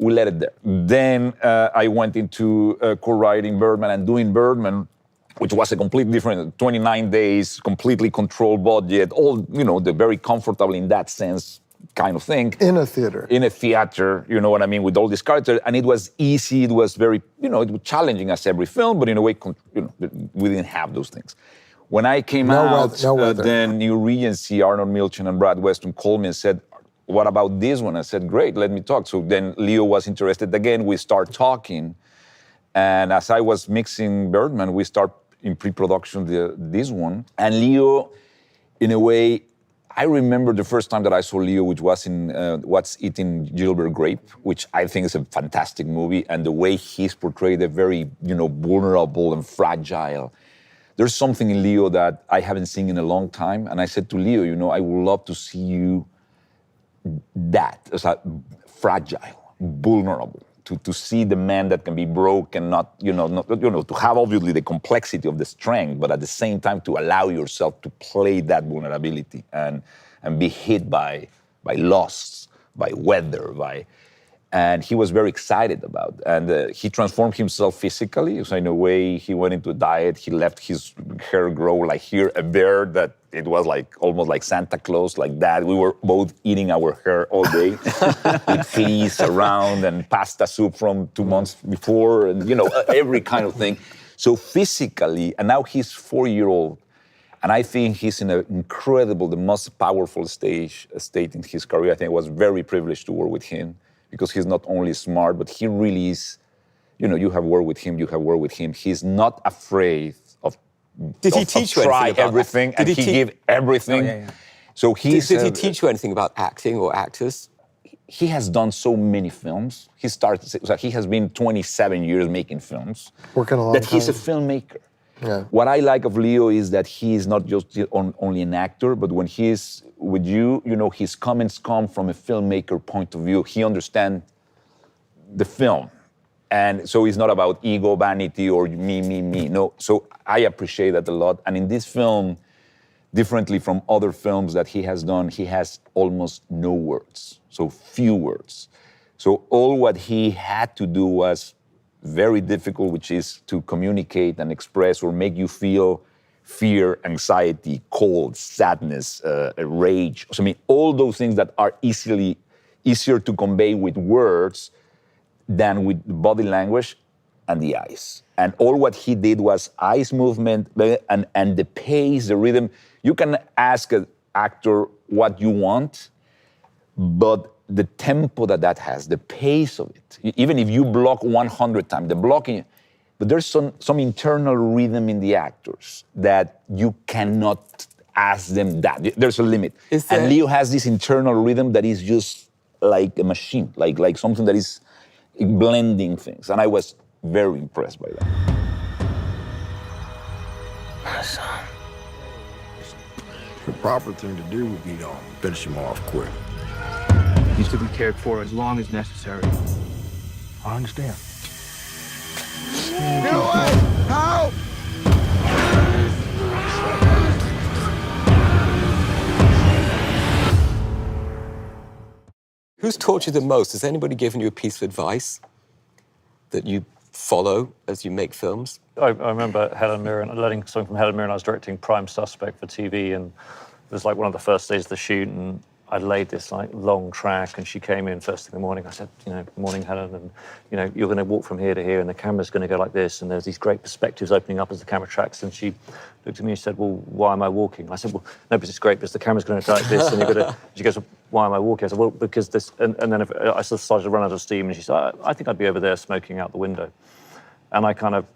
we let it there. Then I went into co-writing Birdman and doing Birdman, which was a completely different, 29 days, completely controlled budget, all, the very comfortable in that sense kind of thing. In a theater. In a theater, you know what I mean, with all these characters. And it was easy, it was very, it was challenging as every film, but in a way, we didn't have those things. When I came out, then New Regency, Arnold Milchan and Brad Weston called me and said, what about this one? I said, great, let me talk. So then Leo was interested again, we start talking. And as I was mixing Birdman, we start in pre-production this one. And Leo, in a way, I remember the first time that I saw Leo, which was in What's Eating Gilbert Grape, which I think is a fantastic movie, and the way he's portrayed a very, vulnerable and fragile. There's something in Leo that I haven't seen in a long time, and I said to Leo, I would love to see you as a fragile, vulnerable. To see the man that can be broken, not to have obviously the complexity of the strength, but at the same time to allow yourself to play that vulnerability and be hit by loss, by weather, and he was very excited about it. And he transformed himself physically. So in a way, he went into a diet. He let his hair grow like here, a beard that it was like almost like Santa Claus, like that. We were both eating our hair all day with fleas around and pasta soup from 2 months before, and every kind of thing. So physically, and now he's 4-year-old, and I think he's in an incredible, the most powerful state in his career. I think I was very privileged to work with him because he's not only smart, but he really is, you have worked with him. He's not afraid of Did he teach you try anything about everything, that? and he give everything. Oh, yeah. So he's. Did he teach you anything about acting or actors? He has done so many films. He has been 27 years making films. Working a long That he's a time. filmmaker. Yeah. What I like of Leo is that he is not just only an actor, but when he is with you, his comments come from a filmmaker point of view. He understands the film. And so it's not about ego, vanity, or me. No, so I appreciate that a lot. And in this film, differently from other films that he has done, he has almost no words, so few words. So all what he had to do was very difficult, which is to communicate and express or make you feel fear, anxiety, cold, sadness, rage. So, I mean, all those things that are easier to convey with words than with body language and the eyes. And all what he did was eyes movement and the pace, the rhythm. You can ask an actor what you want, but the tempo that has, the pace of it, even if you block 100 times, the blocking, but there's some internal rhythm in the actors that you cannot ask them that. There's a limit. And Leo has this internal rhythm that is just like a machine, like something that is blending things. And I was very impressed by that. My son. The proper thing to do would be to finish him off quick. He's to be cared for as long as necessary. I understand. Get away! Help! Who's taught you the most? Has anybody given you a piece of advice that you follow as you make films? I remember Helen Mirren, learning something from Helen Mirren. I was directing Prime Suspect for TV, and it was like one of the first days of the shoot, and I laid this long track, and she came in first thing in the morning. I said, morning, Helen, and you're going to walk from here to here, and the camera's going to go like this, and there's these great perspectives opening up as the camera tracks. And she looked at me and said, well, why am I walking? I said, well, no, because it's great, because the camera's going to go like this, and you're going to. She goes, why am I walking? I said, well, because this. And then I sort of started to run out of steam, and she said, I think I'd be over there smoking out the window. And I kind of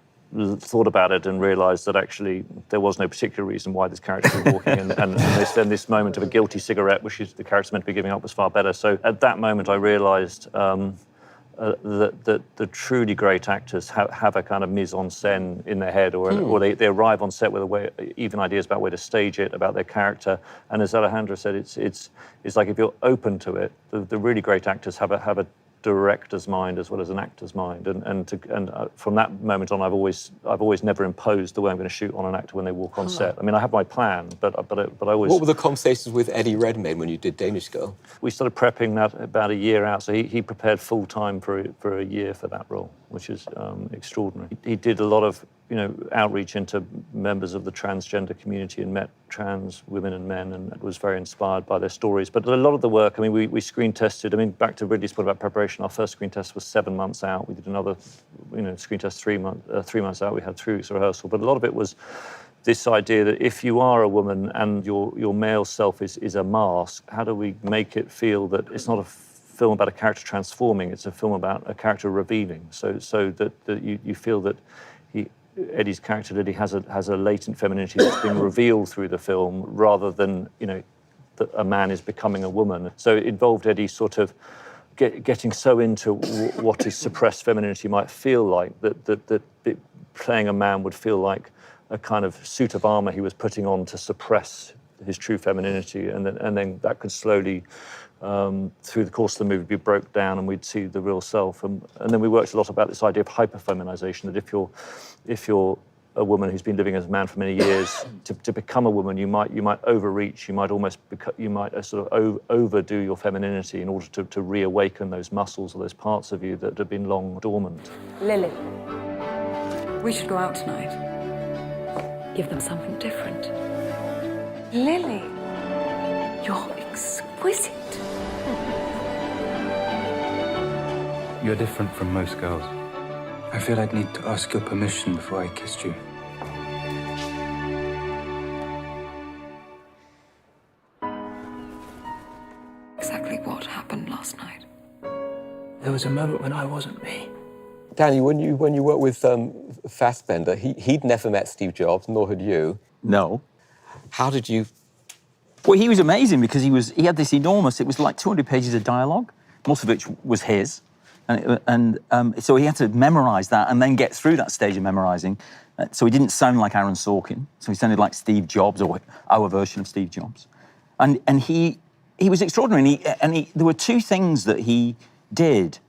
thought about it and realised that actually there was no particular reason why this character was walking, and this moment of a guilty cigarette, which the character's meant to be giving up, was far better. So at that moment, I realised that the truly great actors have a kind of mise en scène in their head, or they arrive on set with even ideas about where to stage it, about their character. And as Alejandro said, it's like if you're open to it, the really great actors have a director's mind as well as an actor's mind, and from that moment on, I've always never imposed the way I'm going to shoot on an actor when they walk on set. I mean, I have my plan, but I always. What were the conversations with Eddie Redmayne when you did Danish Girl? We started prepping that about a year out, so he prepared full time for a year for that role, which is extraordinary. He did a lot of outreach into members of the transgender community and met trans women and men, and was very inspired by their stories. But a lot of the work, I mean, we screen tested. I mean, back to Ridley's point about preparation, our first screen test was 7 months out. We did another, screen test 3 months out. We had 3 weeks of rehearsal. But a lot of it was this idea that if you are a woman and your male self is a mask, how do we make it feel that it's not a film about a character transforming, it's a film about a character revealing, so that you feel that Eddie's character Lily has a latent femininity that's been revealed through the film, rather than that a man is becoming a woman. So it involved Eddie sort of getting so into what his suppressed femininity might feel like that playing a man would feel like a kind of suit of armor he was putting on to suppress his true femininity, and then that could slowly, through the course of the movie, be broke down, and we'd see the real self. And then we worked a lot about this idea of hyperfeminization, that if you're a woman who's been living as a man for many years, to become a woman, you might overreach, you might sort of overdo your femininity in order to reawaken those muscles or those parts of you that have been long dormant. Lily, we should go out tonight. Give them something different. Lily, you're exquisite. You're different from most girls. I feel I'd need to ask your permission before I kissed you. Exactly what happened last night? There was a moment when I wasn't me. Danny, when you worked with Fassbender, he'd never met Steve Jobs, nor had you. No. How did you? Well, he was amazing because he had this enormous. It was like 200 pages of dialogue, most of which was his, and so he had to memorize that and then get through that stage of memorizing. So he didn't sound like Aaron Sorkin. So he sounded like Steve Jobs, or our version of Steve Jobs, and he was extraordinary. And there were 2 things that he did.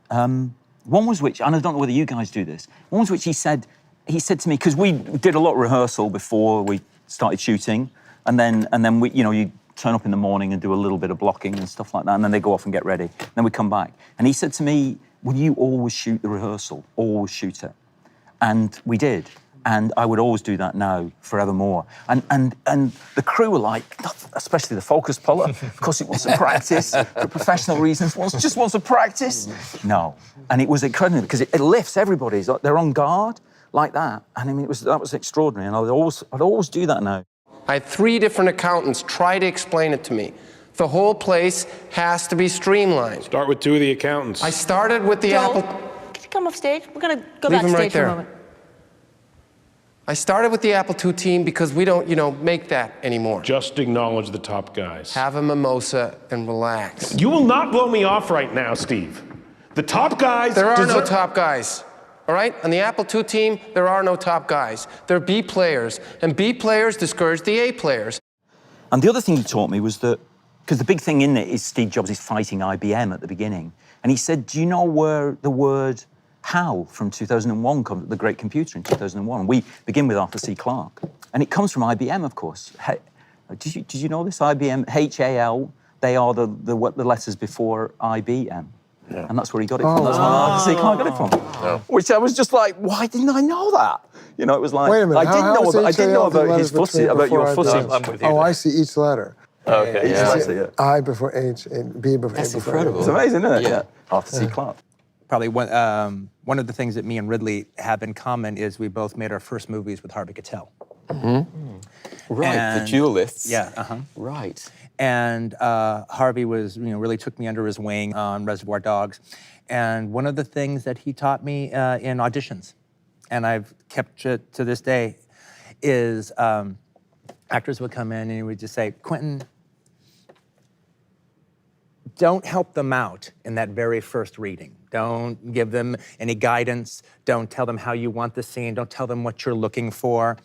One was which, and I don't know whether you guys do this. One was which he said to me, because we did a lot of rehearsal before we started shooting, and then we, you turn up in the morning and do a little bit of blocking and stuff like that, and then they go off and get ready. Then we come back, and he said to me, "Will you always shoot the rehearsal? Always shoot it?" And we did. And I would always do that now, forevermore. And the crew were like, especially the focus puller, because it wants to practice for professional reasons, just wants to practice. No. And it was incredible because it lifts everybody. They're on guard like that. And I mean, that was extraordinary. And I'd always do that now. I had 3 different accountants try to explain it to me. The whole place has to be streamlined. Start with 2 of the accountants. I started with the Joel, Apple... could you come off stage? We're going to go Leave him backstage right for a there. moment. I started with the Apple II team because we don't, make that anymore. Just acknowledge the top guys. Have a mimosa and relax. You will not blow me off right now, Steve. The top guys... There are no top guys, all right? On the Apple II team, there are no top guys. They're B players, and B players discourage the A players. And the other thing he taught me was that, because the big thing in it is Steve Jobs is fighting IBM at the beginning. And he said, do you know where the word HAL from 2001 comes, the great computer in 2001? We begin with Arthur C. Clarke. And it comes from IBM, of course. Did you know this? IBM, HAL, they are the letters before IBM. Yeah. And that's where he got it from. That's where Arthur C. Clarke got it from. Yeah. Which I was just like, why didn't I know that? It was like, wait a minute, I didn't know about his fussy, about your fussy. Oh, I see each letter. Okay, yeah, I see it. I before H and B before A. That's before incredible. It's amazing, isn't it? Yeah. Arthur C. Clarke. Probably one of the things that me and Ridley have in common is we both made our first movies with Harvey Keitel. Mm-hmm. Right, the duelists. Yeah, uh-huh. Right. And Harvey was, really took me under his wing on Reservoir Dogs. And one of the things that he taught me in auditions, and I've kept it to this day, is actors would come in and he would just say, Quentin, don't help them out in that very first reading. Don't give them any guidance. Don't tell them how you want the scene. Don't tell them what you're looking for.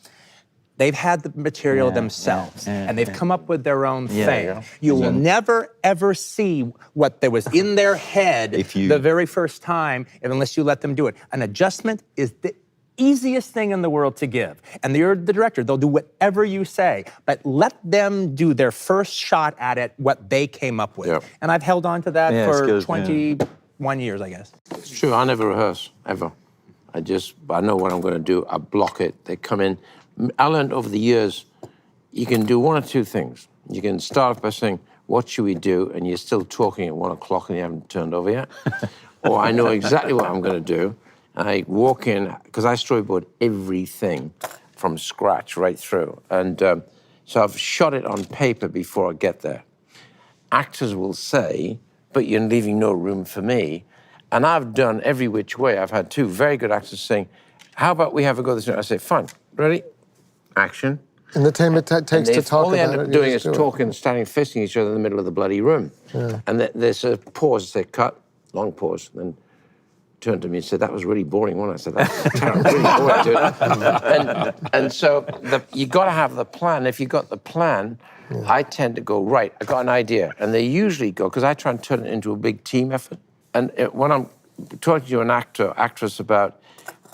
They've had the material themselves, and they've come up with their own thing. Yeah. You will never, ever see what there was in their head the very first time unless you let them do it. An adjustment is the easiest thing in the world to give. And you're the director, they'll do whatever you say, but let them do their first shot at it, what they came up with. Yep. And I've held on to that for good, 21 years, I guess. It's true, I never rehearse, ever. I know what I'm going to do, I block it, they come in. I learned over the years, you can do one or two things. You can start off by saying, what should we do? And you're still talking at 1 o'clock and you haven't turned over yet. Or I know exactly what I'm going to do. I walk in, because I storyboard everything from scratch right through. And so I've shot it on paper before I get there. Actors will say, but you're leaving no room for me. And I've done every which way. I've had two very good actors saying, how about we have a go this way? I say, fine, ready? Action. And the time it takes to talk all they about end up it, doing you is just do it. talking, standing, fisting each other in the middle of the bloody room. Yeah. And there's a pause, they cut, long pause, then turned to me and said, that was really boring, wasn't it? I said, that's terrible, really boring, dude. And so you got to have the plan. If you got the plan, I tend to go, right, I got an idea. And they usually go, because I try and turn it into a big team effort. And when I'm talking to an actor, actress about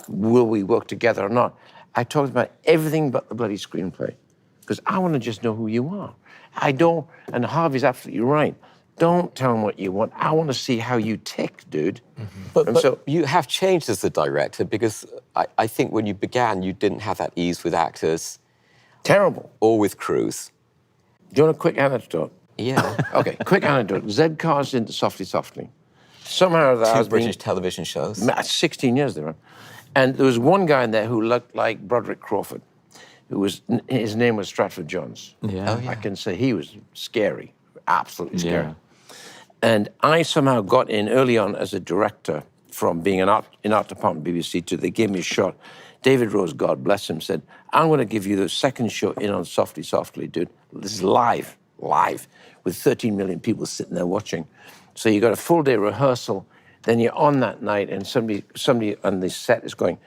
will we work together or not, I talk about everything but the bloody screenplay. Because I want to just know who you are. I don't, and Harvey's absolutely right. Don't tell them what you want. I want to see how you tick, dude. But so you have changed as a director because I think when you began, you didn't have that ease with actors. Terrible. Or with crews. Do you want a quick anecdote? Yeah. Okay, quick anecdote. Zed Carr's into Softly Softly. Somehow that Two British television shows. 16 years they were. And there was one guy in there who looked like Broderick Crawford, his name was Stratford Jones. Yeah. Oh, yeah. I can say he was scary, absolutely scary. Yeah. And I somehow got in early on as a director from being in art department BBC to, they gave me a shot. David Rose, God bless him, said, I'm going to give you the second show in on Softly Softly, dude. This is live, with 13 million people sitting there watching. So you got a full day rehearsal, then you're on that night and somebody on the set is going,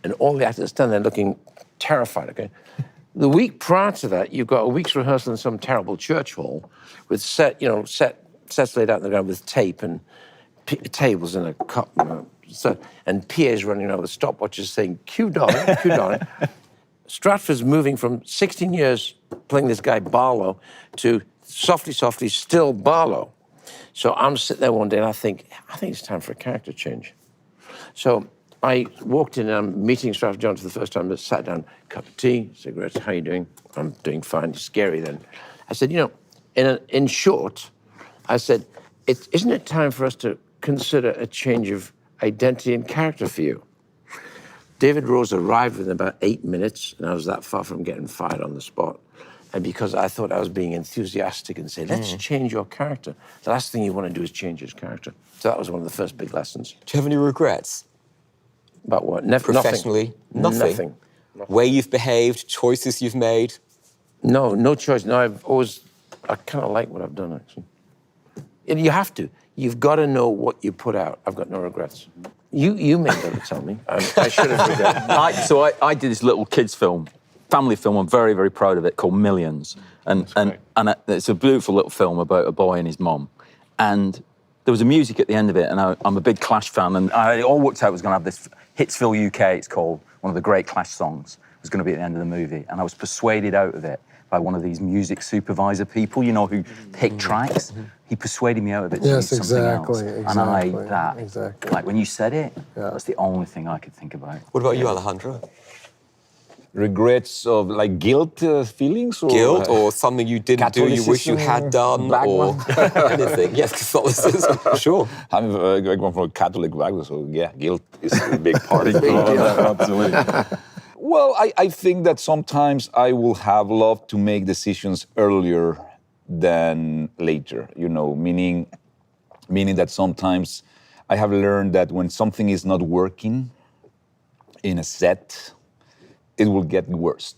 and all the actors stand there looking terrified, okay? The week prior to that, you've got a week's rehearsal in some terrible church hall with sets laid out on the ground with tape and tables in a cup, and PAs running around with stopwatches saying, cue darling, cue darling. Stratford's moving from 16 years playing this guy Barlow to Softly Softly, still Barlow. So I'm sitting there one day and I think it's time for a character change. So I walked in and I'm meeting Stratford Jones for the first time. I sat down, cup of tea, cigarettes, how you doing? I'm doing fine, it's scary then. I said, in short, I said, isn't it time for us to consider a change of identity and character for you? David Rose arrived within about 8 minutes, and I was that far from getting fired on the spot. And because I thought I was being enthusiastic and say, let's change your character. The last thing you want to do is change his character. So that was one of the first big lessons. Do you have any regrets? About what? Professionally? Nothing. Way you've behaved, choices you've made? No choice. No, I kind of like what I've done, actually. And you have to. You've got to know what you put out. I've got no regrets. You may be able to tell me. I should have regretted. So I did this little kids film, family film. I'm very, very proud of it, called Millions. And it's a beautiful little film about a boy and his mom. And there was a music at the end of it, and I'm a big Clash fan, and I all worked out it was going to have this Hitsville UK, it's called, one of the great Clash songs, was going to be at the end of the movie. And I was persuaded out of it by one of these music supervisor people, who pick tracks. He persuaded me out of it to do something else. And like when you said it, that's the only thing I could think about. What about you, Alejandro? Regrets of guilt feelings? Or guilt or something you didn't do you wish you had done or anything. Yes, Catholicism, sure. I'm going from a Catholic background, so yeah, guilt is a big part of it. Absolutely. Well, I think that sometimes I will have loved to make decisions earlier than later, meaning that sometimes I have learned that when something is not working in a set, it will get worse.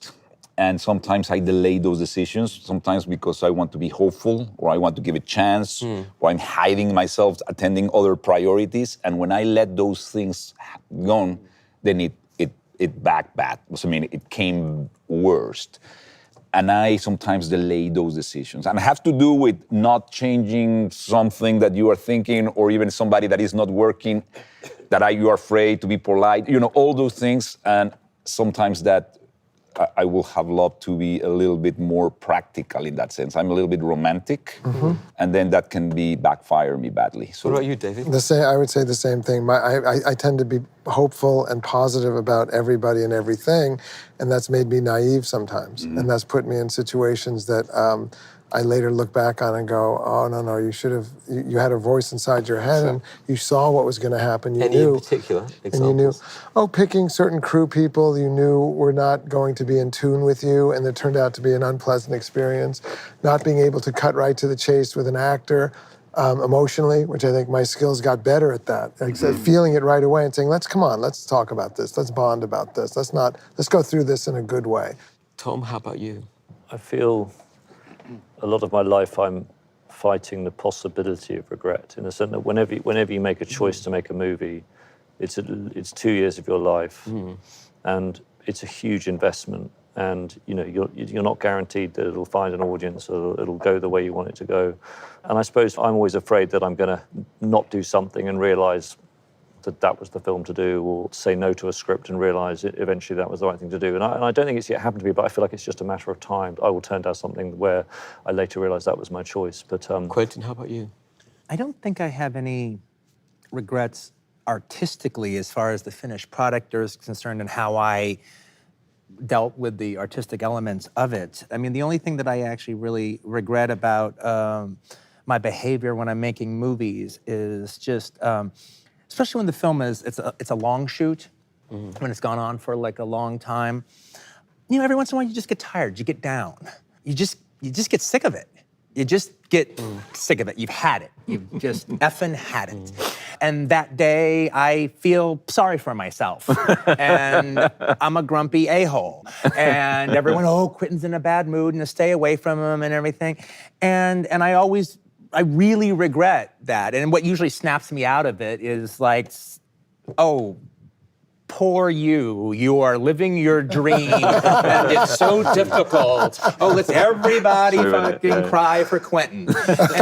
And sometimes I delay those decisions, sometimes because I want to be hopeful or I want to give a chance or I'm hiding myself, attending other priorities. And when I let those things go, then it back bad. So, I mean, it came worst. And I sometimes delay those decisions. And it has to do with not changing something that you are thinking or even somebody that is not working, you are afraid to be polite, all those things. And sometimes that I will have loved to be a little bit more practical in that sense. I'm a little bit romantic, and then that can backfire me badly. So, what about you, David? I would say the same thing. I tend to be hopeful and positive about everybody and everything, and that's made me naive sometimes. And that's put me in situations that I later look back on and go, oh, no, you had a voice inside your head and you saw what was going to happen. You knew. In particular examples? And you knew, picking certain crew people you knew were not going to be in tune with you, and it turned out to be an unpleasant experience. Not being able to cut right to the chase with an actor emotionally, which I think my skills got better at that. Like feeling it right away and saying, let's talk about this. Let's bond about this. Let's go through this in a good way. Tom, how about you? I feel a lot of my life I'm fighting the possibility of regret, in the sense that whenever you make a choice to make a movie, it's 2 years of your life, and it's a huge investment, and you're not guaranteed that it'll find an audience or it'll go the way you want it to go. And I suppose I'm always afraid that I'm going to not do something and realise that was the film to do, or say no to a script and realise eventually that was the right thing to do. And I don't think it's yet happened to me, but I feel like it's just a matter of time. I will turn down something where I later realise that was my choice. But Quentin, how about you? I don't think I have any regrets artistically as far as the finished product is concerned and how I dealt with the artistic elements of it. I mean, the only thing that I actually really regret about my behavior when I'm making movies is just, especially when the film it's a long shoot, when it's gone on for like a long time. Every once in a while you just get tired, you get down. You just get sick of it. You just get sick of it. You've had it. You've just effing had it. And that day, I feel sorry for myself. And I'm a grumpy a-hole. And everyone, Quentin's in a bad mood and to stay away from him and everything. And I really regret that. And what usually snaps me out of it is like, poor you. You are living your dream, and it's so difficult. Let's everybody fucking cry for Quentin.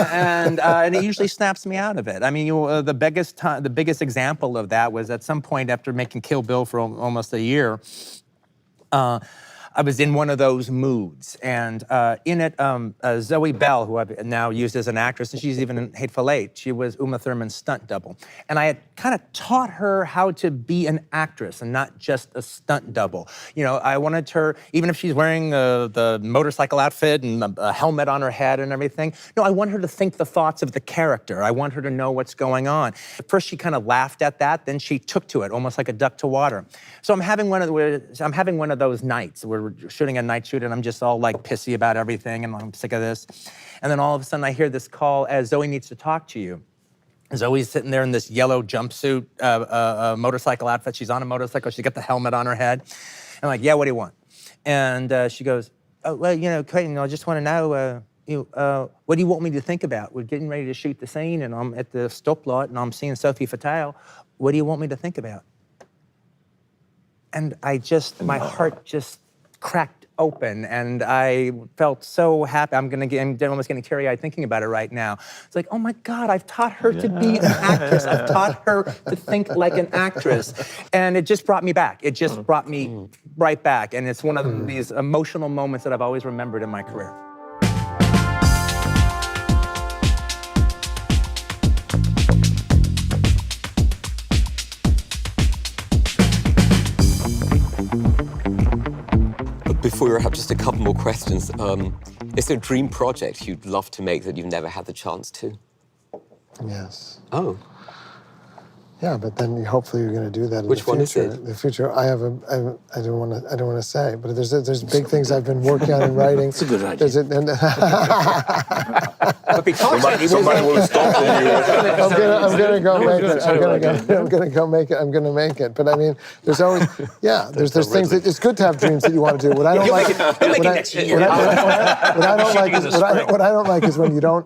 And it usually snaps me out of it. I mean, the biggest example of that was at some point after making Kill Bill for almost a year, I was in one of those moods, and in it, Zoe Bell, who I've now used as an actress, and she's even in Hateful Eight, she was Uma Thurman's stunt double. And I had kind of taught her how to be an actress and not just a stunt double. I wanted her, even if she's wearing the motorcycle outfit and a helmet on her head and everything, I want her to think the thoughts of the character. I want her to know what's going on. At first, she kind of laughed at that, then she took to it, almost like a duck to water. So I'm having one of those nights where we're shooting a night shoot, and I'm just all like pissy about everything, and I'm sick of this. And then all of a sudden I hear this call as Zoe needs to talk to you. Zoe's sitting there in this yellow jumpsuit, motorcycle outfit. She's on a motorcycle. She's got the helmet on her head. I'm like, yeah, what do you want? And she goes, Quentin, I just want to know, what do you want me to think about? We're getting ready to shoot the scene, and I'm at the stoplight, and I'm seeing Sophie Fatale. What do you want me to think about? And my heart just cracked open, and I felt so happy. I'm almost getting teary-eyed thinking about it right now. It's like, oh my God, I've taught her to be an actress. I've taught her to think like an actress. And it just brought me back. It just brought me right back. And it's one of these emotional moments that I've always remembered in my career. Before we wrap up, just a couple more questions. Is there a dream project you'd love to make that you've never had the chance to? Yes. Oh. Yeah, but then hopefully you're going to do that in Which the one is future. it? The future, I don't want to say, but there's big things I've been working on and writing. It's a good idea. But because Somebody will stop you. I'm gonna go make it. I'm gonna make it. But I mean, there's always, there's things that it's good to have dreams that you want to do. What I don't like, what I don't like is when you don't.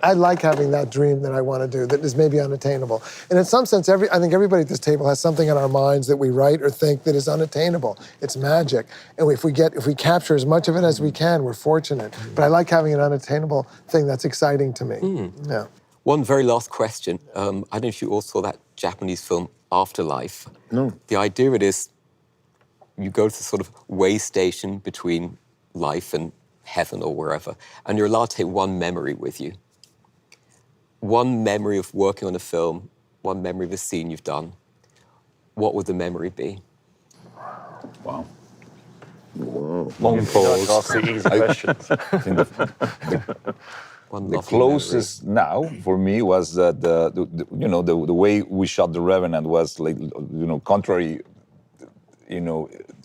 I like having that dream that I want to do that is maybe unattainable. And in some sense, I think everybody at this table has something in our minds that we write or think that is unattainable. It's magic. And if we capture as much of it as we can, we're fortunate. But I like having an unattainable thing that's exciting to me. Yeah. One very last question. I don't know if you all saw that Japanese film Afterlife. No. The idea of it is you go to the sort of way station between life and heaven or wherever, and you're allowed to take one memory with you. One memory of working on a film, one memory of a scene you've done. What would the memory be? Wow. Whoa. Long pause. Ask the easy questions. The closest now for me was that the way we shot The Revenant was like contrary,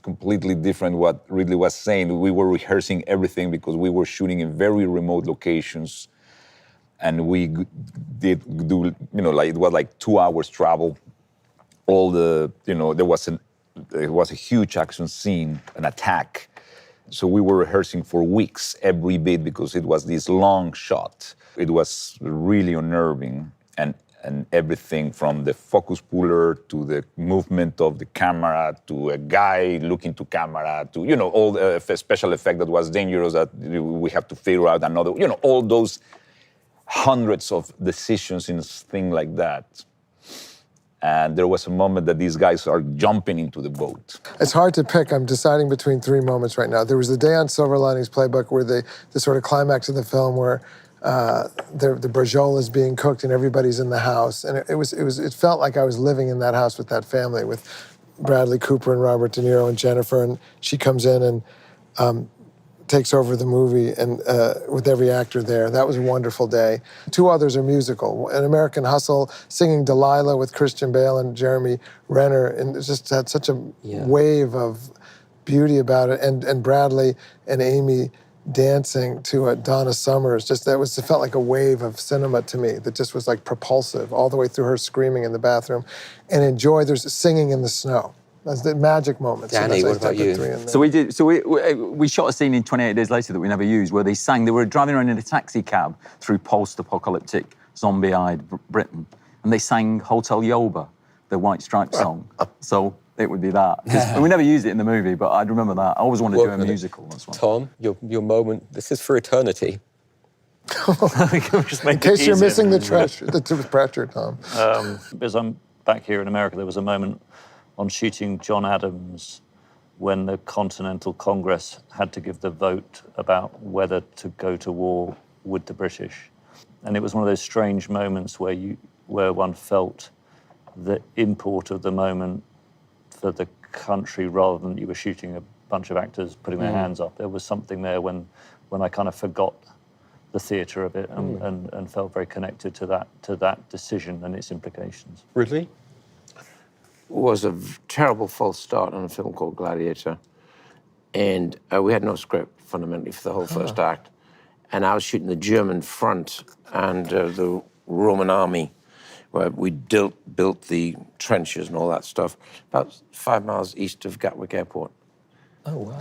completely different what Ridley was saying. We were rehearsing everything because we were shooting in very remote locations, and we did do it was like 2 hours travel. All the there was a huge action scene, an attack. So we were rehearsing for weeks, every bit, because it was this long shot. It was really unnerving, and everything from the focus puller to the movement of the camera to a guy looking to camera to, all the special effect that was dangerous that we have to figure out another, all those hundreds of decisions in a thing like that. And there was a moment that these guys are jumping into the boat. It's hard to pick. I'm deciding between 3 moments right now. There was the day on Silver Linings Playbook where the sort of climax of the film where the braciole is being cooked and everybody's in the house. And it felt like I was living in that house with that family, with Bradley Cooper and Robert De Niro and Jennifer. And she comes in and takes over the movie and with every actor there. That was a wonderful day. 2 others are musical. An American Hustle, singing Delilah with Christian Bale and Jeremy Renner, and it just had such a wave of beauty about it. And Bradley and Amy dancing to Donna Summers, it felt like a wave of cinema to me that just was like propulsive all the way through her screaming in the bathroom. And in Joy, there's singing in the snow. That's the magic moments. Danny, what about you? We shot a scene in 28 Days Later that we never used, where they were driving around in a taxi cab through post-apocalyptic, zombie-eyed Britain, and they sang Hotel Yoba, the White Stripes song. So it would be that. And we never used it in the movie, but I'd remember that. I always wanted to do a musical. That's why. Tom, your moment, this is for eternity. Just make in case you're missing the pressure, Tom. Because I'm back here in America, there was a moment on shooting John Adams when the Continental Congress had to give the vote about whether to go to war with the British. And it was one of those strange moments where one felt the import of the moment for the country rather than you were shooting a bunch of actors putting their hands up. There was something there when I kind of forgot the theatre of it and felt very connected to that decision and its implications. Ridley? Was a terrible false start on a film called Gladiator. And we had no script, fundamentally, for the whole first act. And I was shooting the German front and the Roman army, where we built the trenches and all that stuff, about 5 miles east of Gatwick Airport. Oh, wow.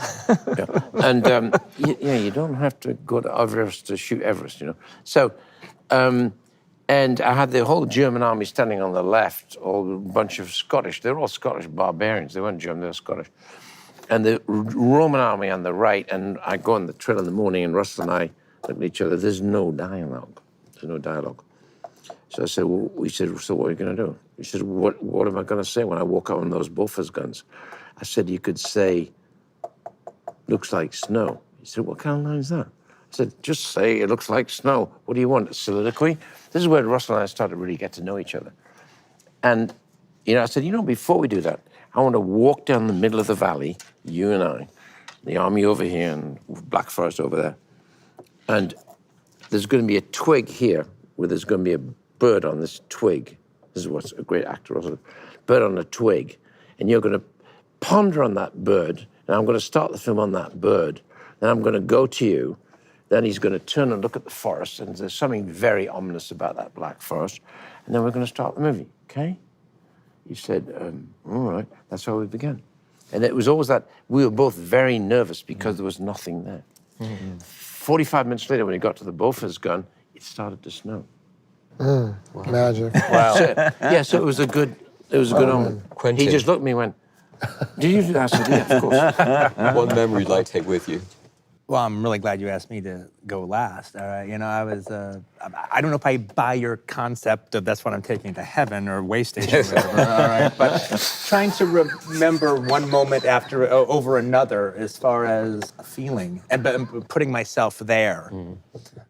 And, you don't have to go to Everest to shoot Everest, So, and I had the whole German army standing on the left, a bunch of Scottish. They were all Scottish barbarians. They weren't German, they were Scottish. And the Roman army on the right, and I go on the trail in the morning, and Russell and I look at each other. There's no dialogue. So I said, we said, so what are you going to do? He said, what am I going to say when I walk out on those Bofors guns? I said, you could say, looks like snow. He said, what kind of line is that? I said, just say it looks like snow. What do you want, a soliloquy? This is where Russell and I started to really get to know each other. And, I said, before we do that, I want to walk down the middle of the valley, you and I, the army over here and Black Forest over there. And there's going to be a twig here where there's going to be a bird on this twig. this is what a great actor was, bird on a twig, and you're going to ponder on that bird, and I'm going to start the film on that bird, then I'm going to go to you, then he's going to turn and look at the forest, and there's something very ominous about that black forest, and then we're going to start the movie, okay? He said, all right, that's how we began. And it was always that, we were both very nervous because there was nothing there. 45 minutes later, when he got to the Bofors gun, it started to snow. Magic. Wow. So it was a good omen. Quentin. He just looked at me and went, did you do that? I said, yeah, of course. What memory you'd like to take with you? Well, I'm really glad you asked me to go last. All right, you know, I don't know if I buy your concept of that's what I'm taking to heaven or way station or whatever. All right, but trying to remember one moment over another, as far as a feeling, and putting myself there,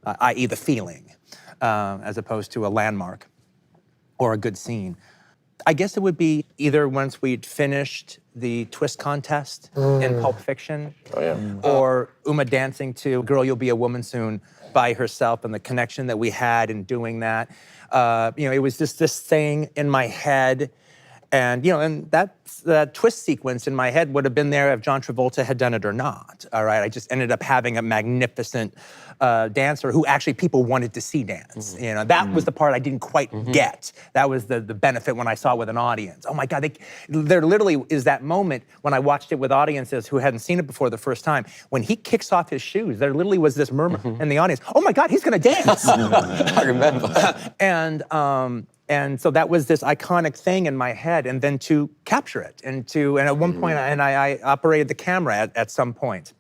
i.e., the feeling, as opposed to a landmark or a good scene. I guess it would be either once we'd finished the twist contest in Pulp Fiction, or Uma dancing to Girl, You'll Be a Woman Soon by herself, and the connection that we had in doing that. You know, it was just this thing in my head. And, you know, and that twist sequence in my head would have been there if John Travolta had done it or not, all right? I just ended up having a magnificent dancer who actually people wanted to see dance. You know, that was the part I didn't quite get. That was the benefit when I saw it with an audience. Oh my God, there literally is that moment when I watched it with audiences who hadn't seen it before the first time. When he kicks off his shoes, there literally was this murmur in the audience, oh my God, he's gonna dance. I remember. And so that was this iconic thing in my head, and then to capture it, and at one point, I operated the camera at some point.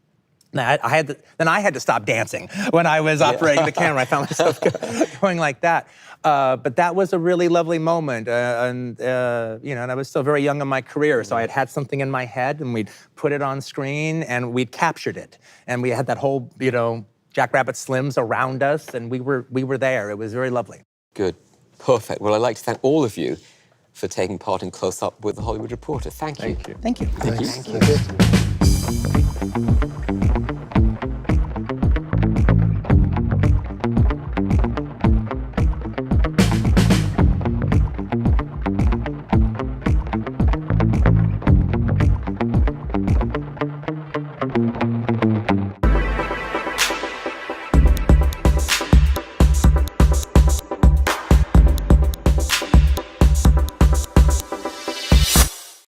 Now, I had to stop dancing when I was operating the camera. I found myself going like that. But that was a really lovely moment, you know, and I was still very young in my career, so I had something in my head, and we'd put it on screen, and we'd captured it, and we had that whole, you know, Jackrabbit Slims around us, and we were there. It was very lovely. Good. Perfect. Well, I'd like to thank all of you for taking part in Close Up with the Hollywood Reporter. Thank you. Thank you. Thank you.